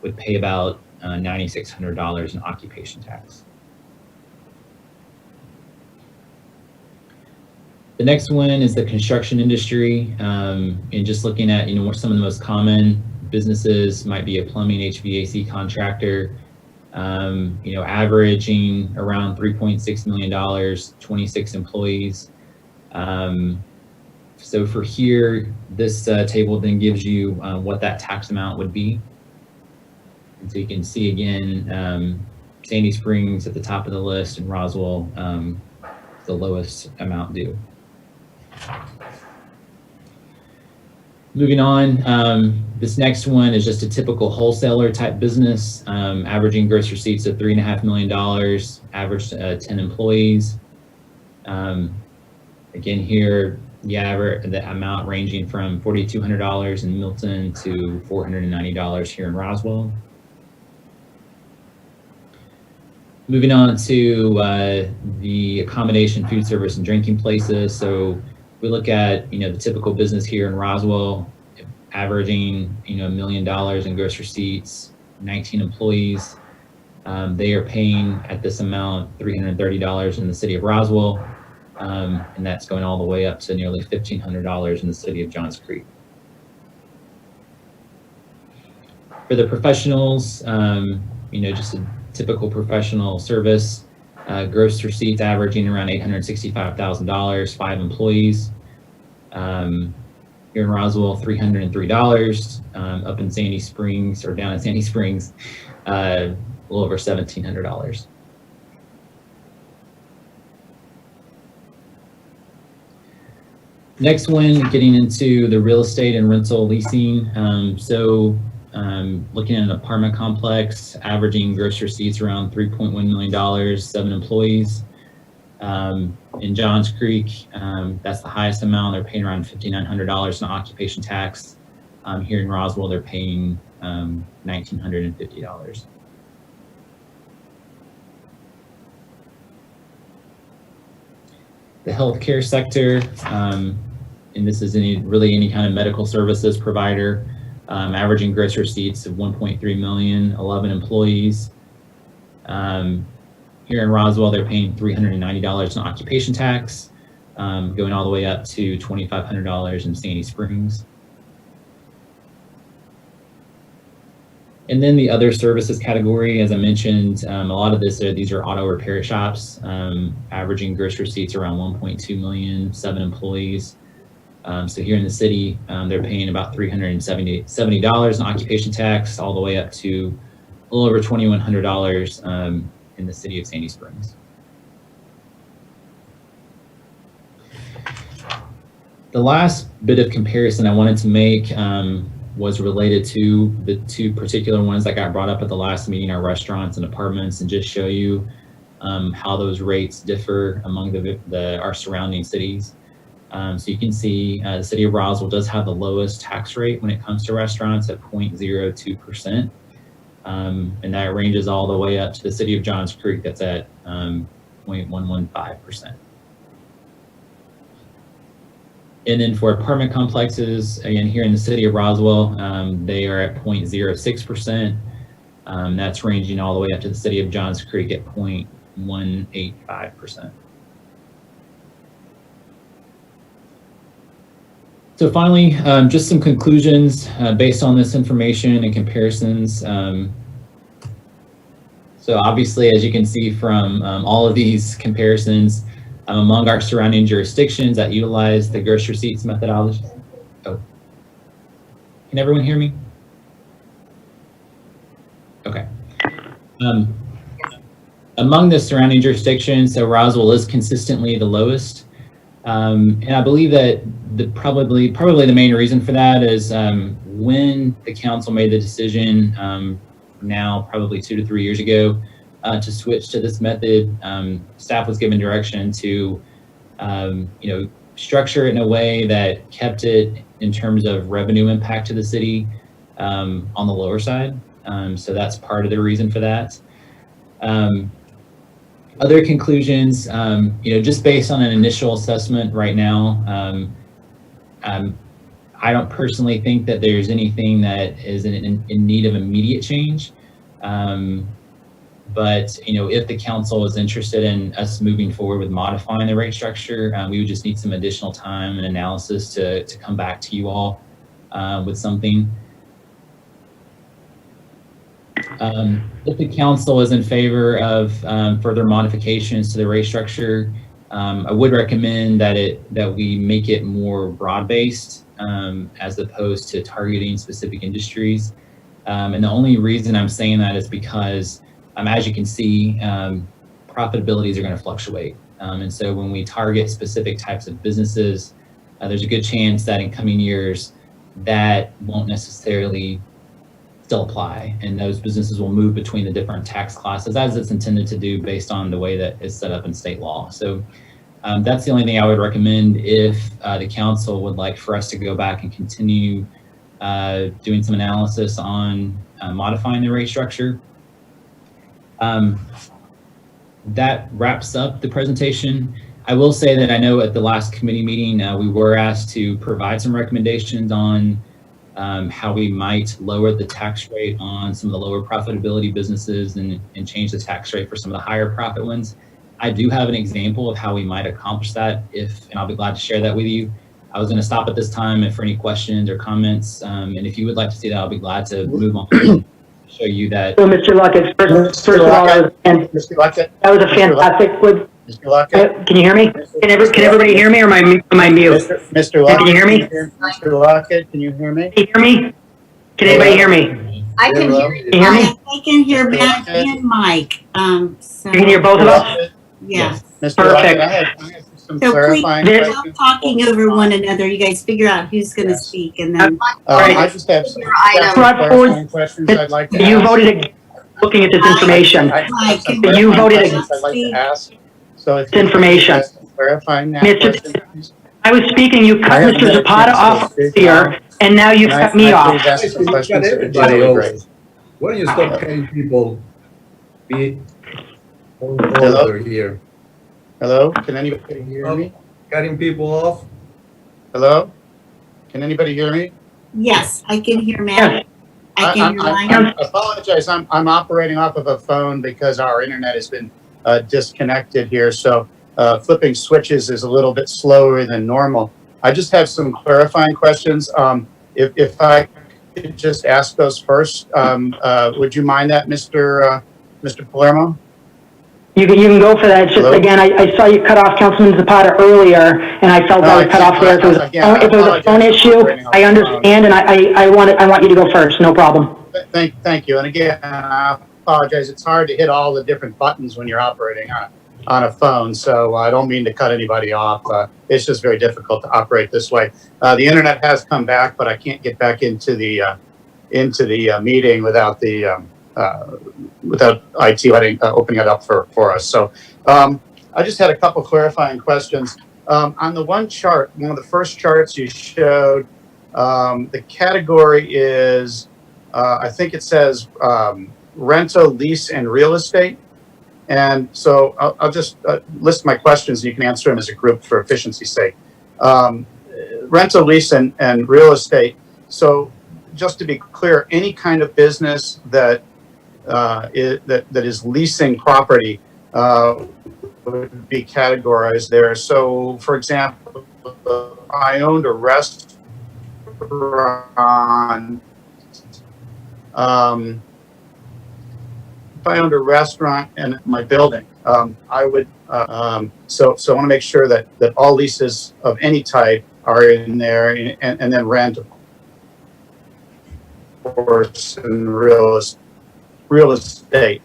would pay about $9,600 in occupation tax. The next one is the construction industry, and just looking at what some of the most common businesses might be. A plumbing HVAC contractor, averaging around $3.6 million, 26 employees. So for here, this table then gives you what that tax amount would be. And so you can see again, Sandy Springs at the top of the list, and Roswell, the lowest amount due. Moving on, this next one is just a typical wholesaler type business, averaging gross receipts of $3.5 million, average 10 employees. Again here, the amount ranging from $4,200 in Milton to $490 here in Roswell. Moving on to the accommodation, food service, and drinking places. So we look at, the typical business here in Roswell, averaging, $1 million in gross receipts, 19 employees. They are paying at this amount $330 in the city of Roswell, and that's going all the way up to nearly $1,500 in the city of Johns Creek. For the professionals, just a typical professional service, gross receipts averaging around $865,000, 5 employees. Here in Roswell, $303. Up in Sandy Springs, or down in Sandy Springs, a little over $1,700. Next one, getting into the real estate and rental leasing. Looking at an apartment complex, averaging gross receipts around $3.1 million, 7 employees. In Johns Creek, that's the highest amount. They're paying around $5,900 in occupation tax. Here in Roswell, they're paying $1,950. The healthcare sector, and this is any kind of medical services provider, averaging gross receipts of 1.3 million, 11 employees. Here in Roswell, they're paying $390 in occupation tax, going all the way up to $2,500 in Sandy Springs. And then the other services category, as I mentioned, a lot of these are auto repair shops, averaging gross receipts around 1.2 million, 7 employees. So here in the city, they're paying about $370 in occupation tax, all the way up to a little over $2,100 in the city of Sandy Springs. The last bit of comparison I wanted to make was related to the 2 particular ones that got brought up at the last meeting, our restaurants and apartments, and just show you how those rates differ among our surrounding cities. So you can see the city of Roswell does have the lowest tax rate when it comes to restaurants at 0.02%. And that ranges all the way up to the city of Johns Creek that's at 0.115%. And then for apartment complexes, again, here in the city of Roswell, they are at 0.06%. That's ranging all the way up to the city of Johns Creek at 0.185%. So finally, just some conclusions based on this information and comparisons. So obviously, as you can see from all of these comparisons, among our surrounding jurisdictions that utilize the gross receipts methodology. Oh, can everyone hear me? Okay. Among the surrounding jurisdictions, so Roswell is consistently the lowest. And I believe that probably the main reason for that is when the council made the decision now probably 2 to 3 years ago to switch to this method, staff was given direction to structure it in a way that kept it in terms of revenue impact to the city on the lower side. So that's part of the reason for that. Other conclusions, just based on an initial assessment right now, I don't personally think that there's anything that is in need of immediate change. But if the council is interested in us moving forward with modifying the rate structure, we would just need some additional time and analysis to come back to you all with something. If the council is in favor of further modifications to the rate structure, I would recommend that we make it more broad-based as opposed to targeting specific industries. And the only reason I'm saying that is because, as you can see, profitabilities are going to fluctuate. And so when we target specific types of businesses, there's a good chance that in coming years that won't necessarily still apply, and those businesses will move between the different tax classes as it's intended to do based on the way that it's set up in state law. So that's the only thing I would recommend if the council would like for us to go back and continue doing some analysis on modifying the rate structure. That wraps up the presentation. I will say that I know at the last committee meeting, we were asked to provide some recommendations on how we might lower the tax rate on some of the lower profitability businesses and change the tax rate for some of the higher profit ones. I do have an example of how we might accomplish that and I'll be glad to share that with you. I was going to stop at this time for any questions or comments. And if you would like to see that, I'll be glad to move on and show you that. So Mr. Luckett, first of all, that was a fantastic. Mr. Luckett. Can you hear me? Can everybody hear me, or am I mute? Mr. Luckett. Can you hear me? Mr. Luckett, can you hear me? Can you hear me? Can anybody hear me? I can hear you. Can you hear me? I can hear Matt and Mike. So You can hear both of us? yeah. Mr. Perfect. Luckett, I have some So please, clarifying without questions? talking over one another, you guys figure out who's going to Yes. speak and then. I just have some Item. clarifying questions I'd like to You ask. voted, looking at this information. I have some Mike, you clarifying voted questions I'd like speak. to ask. So if It's information. you could clarifying that Mr. question, please. I was speaking, you I cut haven't Mr. had a Zapata chance to off speak. here, and now you cut me Can I off. please ask some questions? That would be Everybody really else. great. Why don't you stop cutting people be Hello? over here? Hello? Can anybody hear me? Cutting people off? Hello? Can anybody hear me? Yes, I can hear Yes. Matt. I can hear I Mike. apologize. I'm operating off of a phone because our internet has been disconnected here. So flipping switches is a little bit slower than normal. I just have some clarifying questions. If I could just ask those first, would you mind that, Mr. Palermo? You can go for that. It's just, Hello? again, I saw you cut off Councilman Zapata earlier, and I felt No, I I was cut can't. off there. If it was a phone issue, Operating off I the understand, and I want you to go first, no problem. Thank you. And again, I apologize. It's hard to hit all the different buttons when you're operating on a phone. So I don't mean to cut anybody off. It's just very difficult to operate this way. The internet has come back, but I can't get back into the meeting without IT opening it up for us. So I just had a couple clarifying questions. On the one chart, one of the first charts you showed, the category is, I think it says rental, lease, and real estate. And so I'll just list my questions and you can answer them as a group for efficiency's sake. Rental, lease, and real estate. So just to be clear, any kind of business that is leasing property would be categorized there. So for example, I owned a restaurant, if I owned a restaurant in my building, I would, so I want to make sure that all leases of any type are in there, and then rent, of course, and real estate.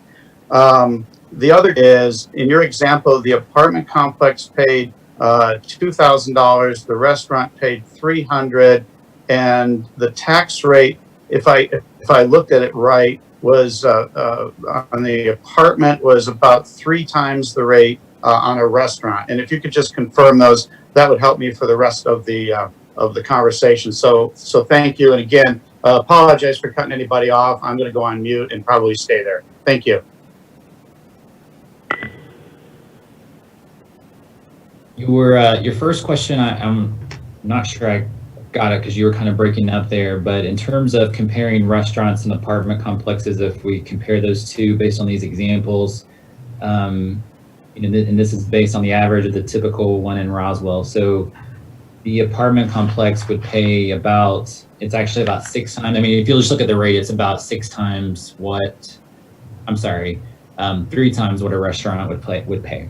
The other is, in your example, the apartment complex paid $2,000, the restaurant paid $300, and the tax rate, if I looked at it right, was on the apartment was about 3 times the rate on a restaurant. And if you could just confirm those, that would help me for the rest of the conversation. So thank you. And again, apologize for cutting anybody off. I'm going to go on mute and probably stay there. Thank you. Your first question, I'm not sure I got it because you were kind of breaking up there, but in terms of comparing restaurants and apartment complexes, if we compare those two based on these examples, and this is based on the average of the typical one in Roswell. So the apartment complex would pay it's actually about 6 times. I mean, if you just look at the rate, it's about 6 times 3 times what a restaurant would pay.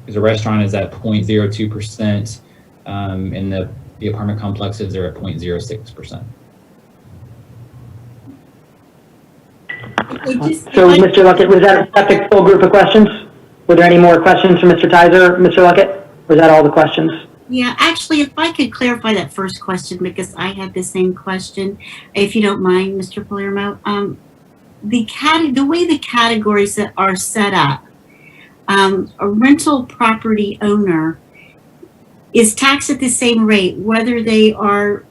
Because a restaurant is at 0.02%, and the apartment complexes are at 0.06%. So, Mr. Luckett, was that the full group of questions? Were there any more questions from Mr. Tizer, Mr. Luckett? Was that all the questions? Yeah, actually, if I could clarify that first question, because I had the same question, if you don't mind, Mr. Palermo. The way the categories that are set up, a rental property owner is taxed at the same rate, whether they are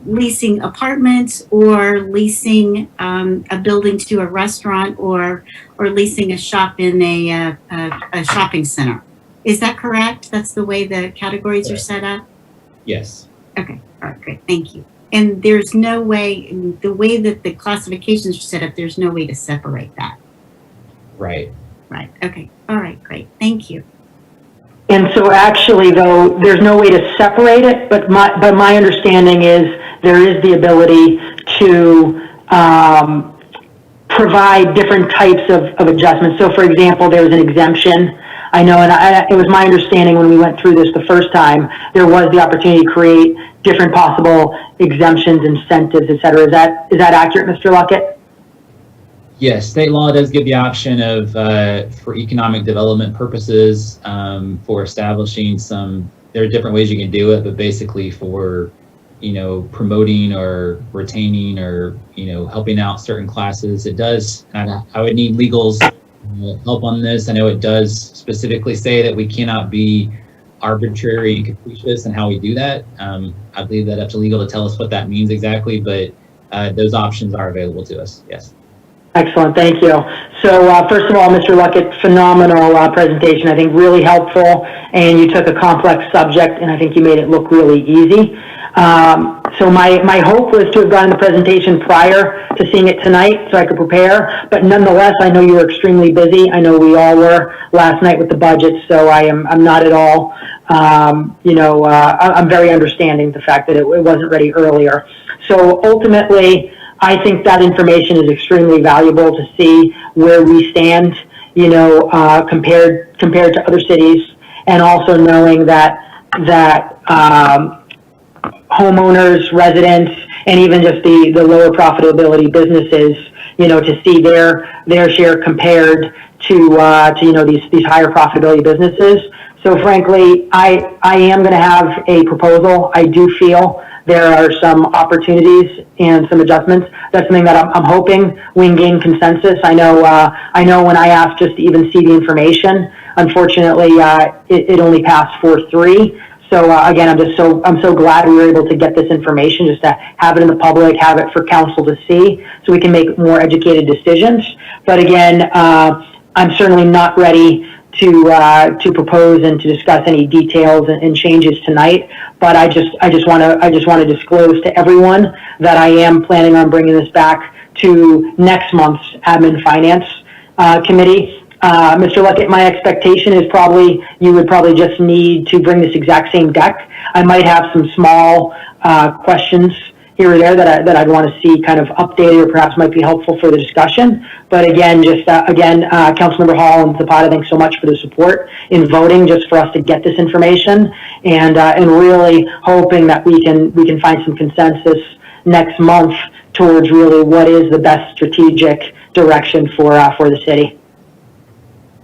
leasing apartments or leasing a building to a restaurant or leasing a shop in a shopping center. Is that correct? That's the way the categories are set up? Yes. Okay, all right, great, thank you. And there's no way, the way that the classifications are set up, there's no way to separate that. Right. Right, okay, all right, great, thank you. And so actually, though, there's no way to separate it, but my understanding is there is the ability to provide different types of adjustments. So for example, there's an exemption. I know, and it was my understanding when we went through this the first time, there was the opportunity to create different possible exemptions, incentives, et cetera. Is that accurate, Mr. Luckett? Yes, state law does give the option of, for economic development purposes, for establishing there are different ways you can do it, but basically for, promoting or retaining or, helping out certain classes, it does, I would need legal's help on this. I know it does specifically say that we cannot be arbitrary and capricious in how we do that. I believe that up to legal to tell us what that means exactly, but those options are available to us, yes. Excellent, thank you. So first of all, Mr. Luckett, phenomenal presentation. I think really helpful, and you took a complex subject and I think you made it look really easy. So my hope was to have gotten the presentation prior to seeing it tonight so I could prepare, but nonetheless, I know you were extremely busy. I know we all were last night with the budget, so I'm not at all, I'm very understanding the fact that it wasn't ready earlier. So ultimately, I think that information is extremely valuable to see where we stand, compared to other cities, and also knowing that homeowners, residents, and even just the lower profitability businesses, to see their share compared to these higher profitability businesses. So frankly, I am going to have a proposal. I do feel there are some opportunities and some adjustments. That's something that I'm hoping we can gain consensus. I know when I asked just to even see the information, unfortunately, it only passed 4-3. So again, I'm so glad we were able to get this information, just to have it in the public, have it for council to see, so we can make more educated decisions. But again, I'm certainly not ready to propose and to discuss any details and changes tonight. But I just want to disclose to everyone that I am planning on bringing this back to next month's Admin Finance Committee. Mr. Luckett, my expectation is you would probably just need to bring this exact same deck. I might have some small questions here or there that I'd want to see kind of updated, or perhaps might be helpful for the discussion. But again, Councilmember Hall and Zapata, thanks so much for the support in voting just for us to get this information, and really hoping that we can find some consensus next month towards really what is the best strategic direction for the city.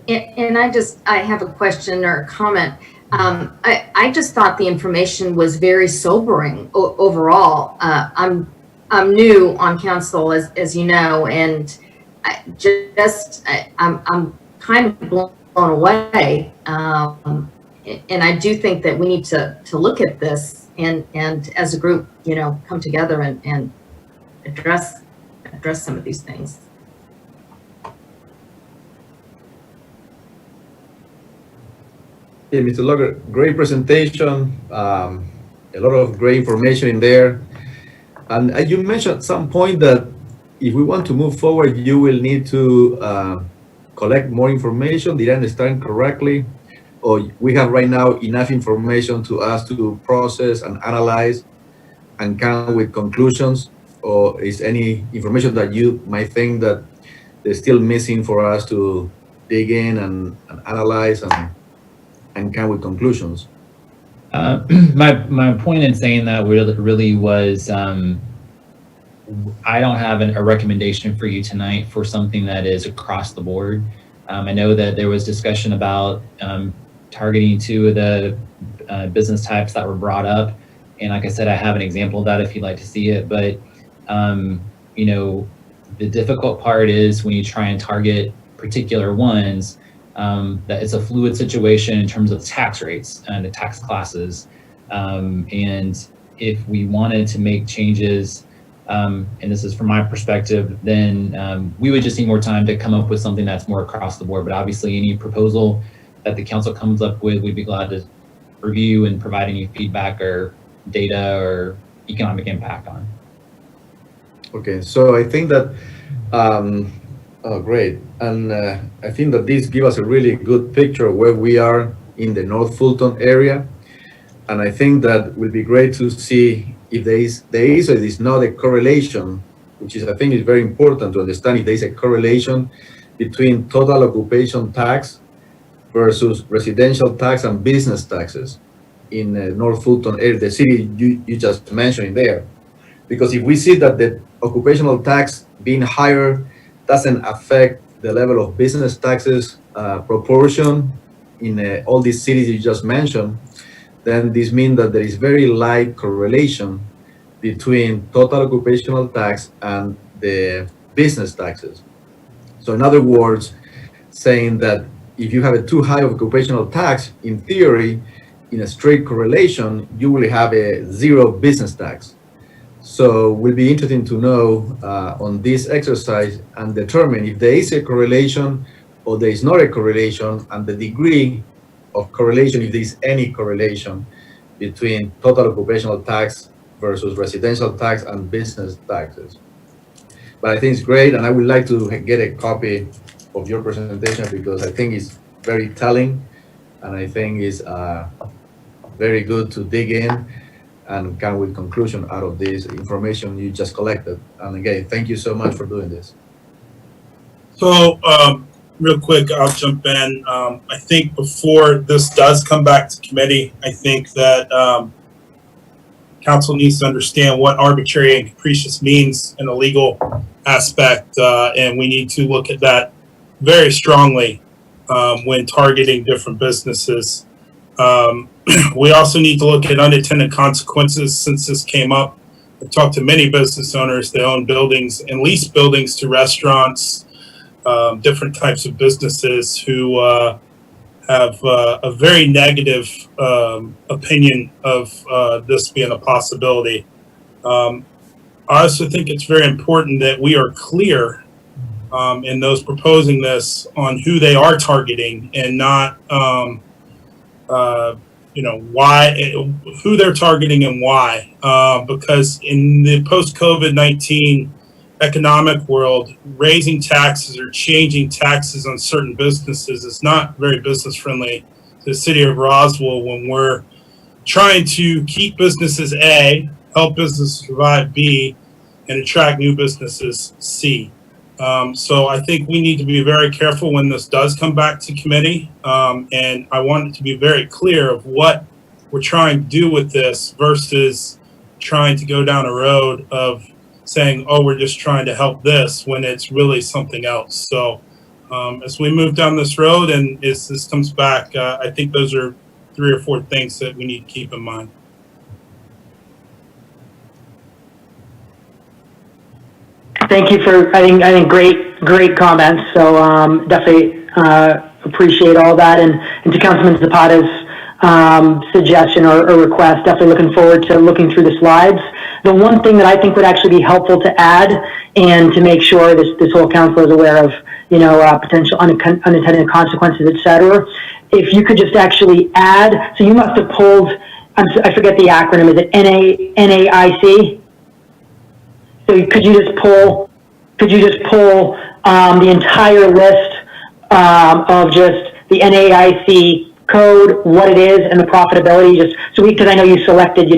And I have a question or a comment. I just thought the information was very sobering overall. I'm new on council, as you know, and I'm kind of blown away. And I do think that we need to look at this and as a group, come together and address some of these things. Yeah, Mr. Luckett, great presentation, a lot of great information in there. And you mentioned at some point that if we want to move forward, you will need to collect more information. Did I understand correctly? Or we have right now enough information to us to process and analyze and come with conclusions? Or is any information that you might think that is still missing for us to dig in and analyze and come with conclusions? My point in saying that really was, I don't have a recommendation for you tonight for something that is across the board. I know that there was discussion about targeting two of the business types that were brought up. And like I said, I have an example of that if you'd like to see it. But, the difficult part is when you try and target particular ones, that it's a fluid situation in terms of tax rates and the tax classes. And if we wanted to make changes, and this is from my perspective, then we would just need more time to come up with something that's more across the board. But obviously any proposal that the council comes up with, we'd be glad to review and provide any feedback or data or economic impact on. Okay, so I think that, oh, great. And I think that this gives us a really good picture of where we are in the North Fulton area. And I think that will be great to see if there is or there is not a correlation, which is, I think, is very important to understand if there is a correlation between total occupation tax versus residential tax and business taxes in North Fulton area, the city you just mentioned there. Because if we see that the occupational tax being higher doesn't affect the level of business taxes proportion in all these cities you just mentioned, then this means that there is very light correlation between total occupational tax and the business taxes. So in other words, saying that if you have a too high of occupational tax, in theory, in a straight correlation, you will have a zero business tax. So it will be interesting to know on this exercise and determine if there is a correlation or there is not a correlation, and the degree of correlation, if there is any correlation between total occupational tax versus residential tax and business taxes. But I think it's great, and I would like to get a copy of your presentation because I think it's very telling, and I think it's very good to dig in and come with conclusion out of this information you just collected. And again, thank you so much for doing this. So, real quick, I'll jump in. I think before this does come back to committee, I think that council needs to understand what arbitrary and capricious means in a legal aspect, and we need to look at that very strongly when targeting different businesses. We also need to look at unintended consequences since this came up. I've talked to many business owners that own buildings and lease buildings to restaurants, different types of businesses who have a very negative opinion of this being a possibility. I also think it's very important that we are clear in those proposing this on who they are targeting and not why, who they're targeting and why, because in the post-COVID-19 economic world, raising taxes or changing taxes on certain businesses is not very business friendly to the city of Roswell when we're trying to keep businesses A, help businesses survive B, and attract new businesses C. So I think we need to be very careful when this does come back to committee. And I want it to be very clear of what we're trying to do with this versus trying to go down a road of saying, oh, we're just trying to help this when it's really something else. So as we move down this road and as this comes back, I think those are 3 or 4 things that we need to keep in mind. Thank you for, I think great comments. So definitely appreciate all that. And to Councilman Zapata's suggestion or request, definitely looking forward to looking through the slides. The one thing that I think would actually be helpful to add and to make sure this whole council is aware of, potential unintended consequences, et cetera, if you could just actually add, so you must have pulled, I forget the acronym, is it NAIC? So could you just pull the entire list of just the NAIC code, what it is, and the profitability? Just so because I know you selected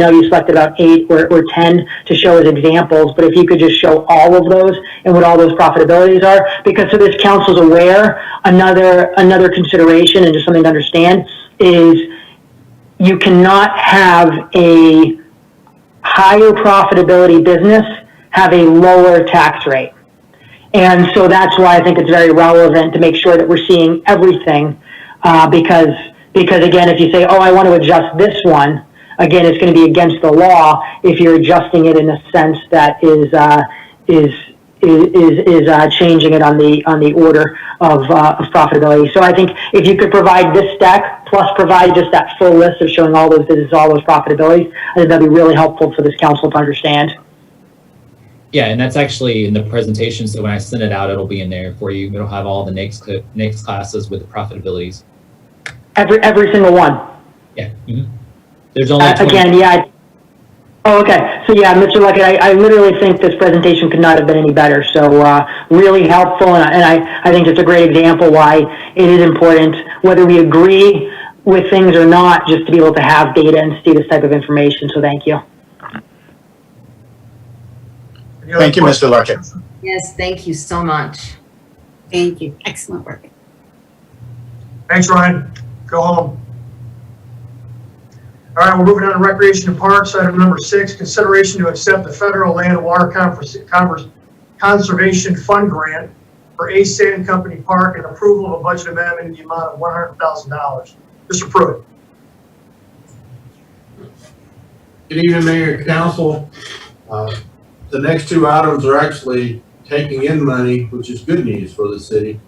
about 8 or 10 to show as examples, but if you could just show all of those and what all those profitabilities are, because so this council's aware. Another consideration and just something to understand is you cannot have a higher profitability business have a lower tax rate. And so that's why I think it's very relevant to make sure that we're seeing everything, because again, if you say, oh, I want to adjust this one, again, it's going to be against the law if you're adjusting it in a sense that is changing it on the order of profitability. So I think if you could provide this stack plus provide just that full list of showing all those businesses, all those profitabilities, I think that'd be really helpful for this council to understand. Yeah, and that's actually in the presentation. So when I send it out, it'll be in there for you. It'll have all the next classes with the profitabilities. Every single one. Yeah. Mm-hmm. There's only 20. Again, yeah. Oh, okay. So yeah, Mr. Luckett, I literally think this presentation could not have been any better. So really helpful, and I think it's a great example why it is important, whether we agree with things or not, just to be able to have data and see this type of information. So thank you. Thank you, Mr. Luckett. Yes, thank you so much. Thank you. Excellent work. Thanks, Ryan. Go home. All right, we're moving on to Recreation and Parks. Item number 6, consideration to accept the Federal Land and Water Conservation Fund grant for A. Sand Company Park and approval of a budget amendment in the amount of $100,000. Mr. Pruitt. Good evening, Mayor and Council. The next two items are actually taking in money, which is good news for the city.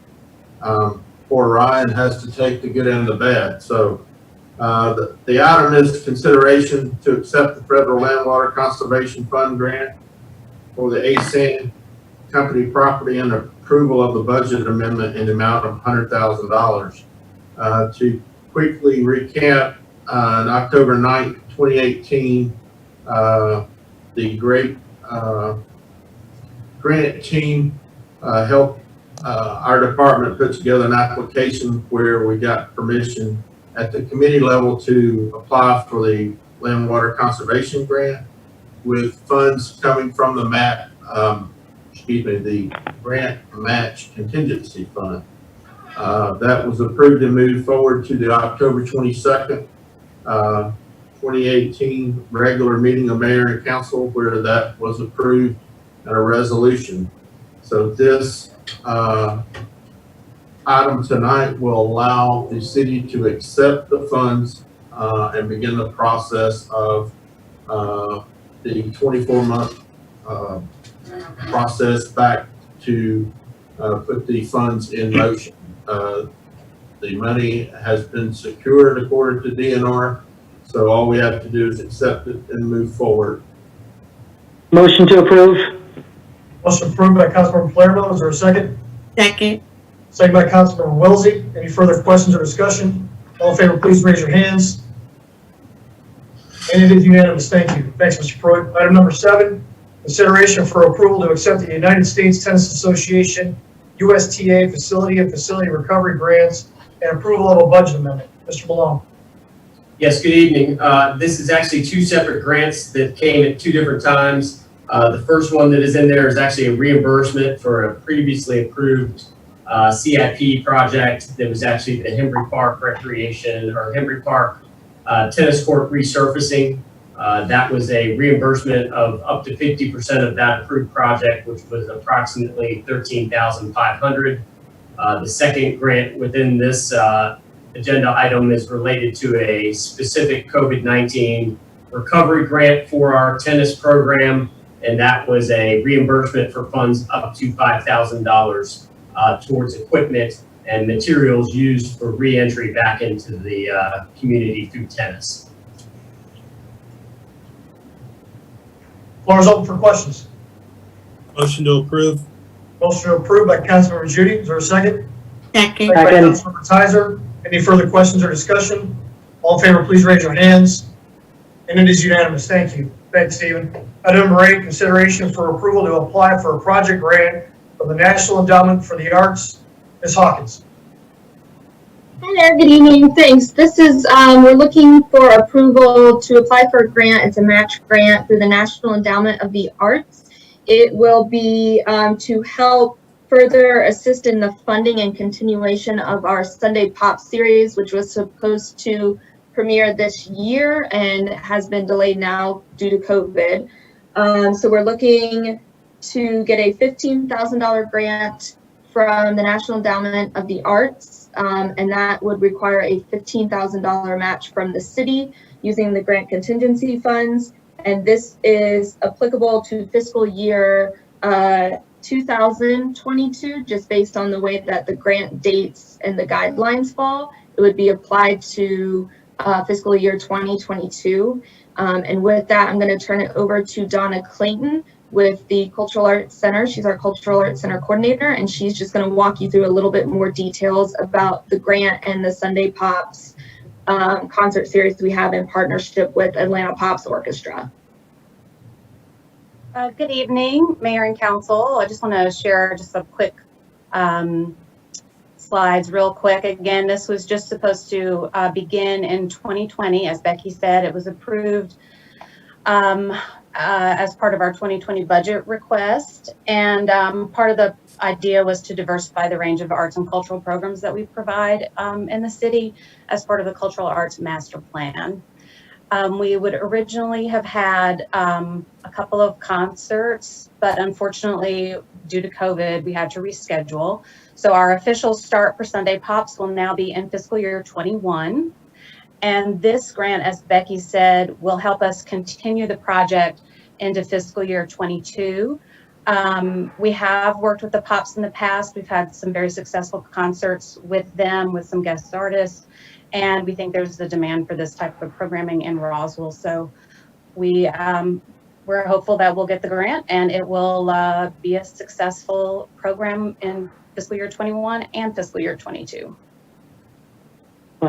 Poor Ryan has to take the good and the bad. So the item is consideration to accept the Federal Land Water Conservation Fund grant for the ASAN company property and approval of the budget amendment in the amount of $100,000. To quickly recap, on October 9th, 2018, the great grant team helped our department put together an application where we got permission at the committee level to apply for the Land Water Conservation Grant with funds coming from the the Grant Match Contingency Fund. That was approved and moved forward to the October 22nd, 2018 regular meeting of Mayor and Council, where that was approved in a resolution. So this item tonight will allow the city to accept the funds and begin the process of the 24-month process back to put the funds in motion. The money has been secured according to DNR, so all we have to do is accept it and move forward. Motion to approve. Motion approved by Councilmember Palermo. Is there a second? Second. Second by Councilmember Wellesley. Any further questions or discussion? All in favor, please raise your hands. And it is unanimous. Thank you. Thanks, Mr. Pruitt. Item number 7, consideration for approval to accept the United States Tennis Association USTA Facility and Facility Recovery Grants and approval of a budget amendment. Mr. Malone. Yes, good evening. This is actually 2 separate grants that came at 2 different times. The first one that is in there is actually a reimbursement for a previously approved CIP project that was actually the Henry Park Recreation or Henry Park tennis court resurfacing. That was a reimbursement of up to 50% of that approved project, which was approximately $13,500. The second grant within this agenda item is related to a specific COVID-19 recovery grant for our tennis program, and that was a reimbursement for funds up to $5,000 towards equipment and materials used for re-entry back into the community through tennis. Floor is open for questions. Motion to approve. Motion approved by Councilmember Judy. Is there a second? Second. Second by Councilmember Tizer. Any further questions or discussion? All in favor, please raise your hands. And it is unanimous. Thank you. Thanks, Stephen. Item number 8, consideration for approval to apply for a project grant from the National Endowment for the Arts. Ms. Hawkins. Hi there, good evening. Thanks. This is, we're looking for approval to apply for a grant. It's a match grant through the National Endowment of the Arts. It will be to help further assist in the funding and continuation of our Sunday Pop series, which was supposed to premiere this year and has been delayed now due to COVID. So we're looking to get a $15,000 grant from the National Endowment of the Arts, and that would require a $15,000 match from the city using the grant contingency funds. And this is applicable to fiscal year 2022, just based on the way that the grant dates and the guidelines fall. It would be applied to fiscal year 2022. And with that, I'm going to turn it over to Donna Clayton with the Cultural Arts Center. She's our Cultural Arts Center coordinator, and she's just going to walk you through a little bit more details about the grant and the Sunday Pops concert series we have in partnership with Atlanta Pops Orchestra. Good evening, Mayor and Council. I just want to share just some quick slides real quick. Again, this was just supposed to begin in 2020. As Becky said, it was approved as part of our 2020 budget request. And part of the idea was to diversify the range of arts and cultural programs that we provide in the city as part of the Cultural Arts Master Plan. We would originally have had a couple of concerts, but unfortunately, due to COVID, we had to reschedule. So our official start for Sunday Pops will now be in fiscal year 21. And this grant, as Becky said, will help us continue the project into fiscal year 22. We have worked with the Pops in the past. We've had some very successful concerts with them, with some guest artists, and we think there's the demand for this type of programming in Roswell. So we're hopeful that we'll get the grant and it will be a successful program in fiscal year 21 and fiscal year 22.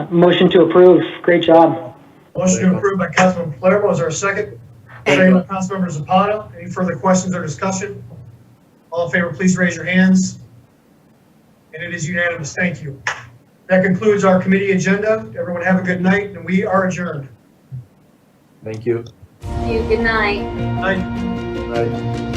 Motion to approve. Great job. Motion approved by Councilman Palermo. Is there a second? Second by Councilmember Zapata. Any further questions or discussion? All in favor, please raise your hands. And it is unanimous. Thank you. That concludes our committee agenda. Everyone have a good night, and we are adjourned. Thank you. Good night. Night. Bye.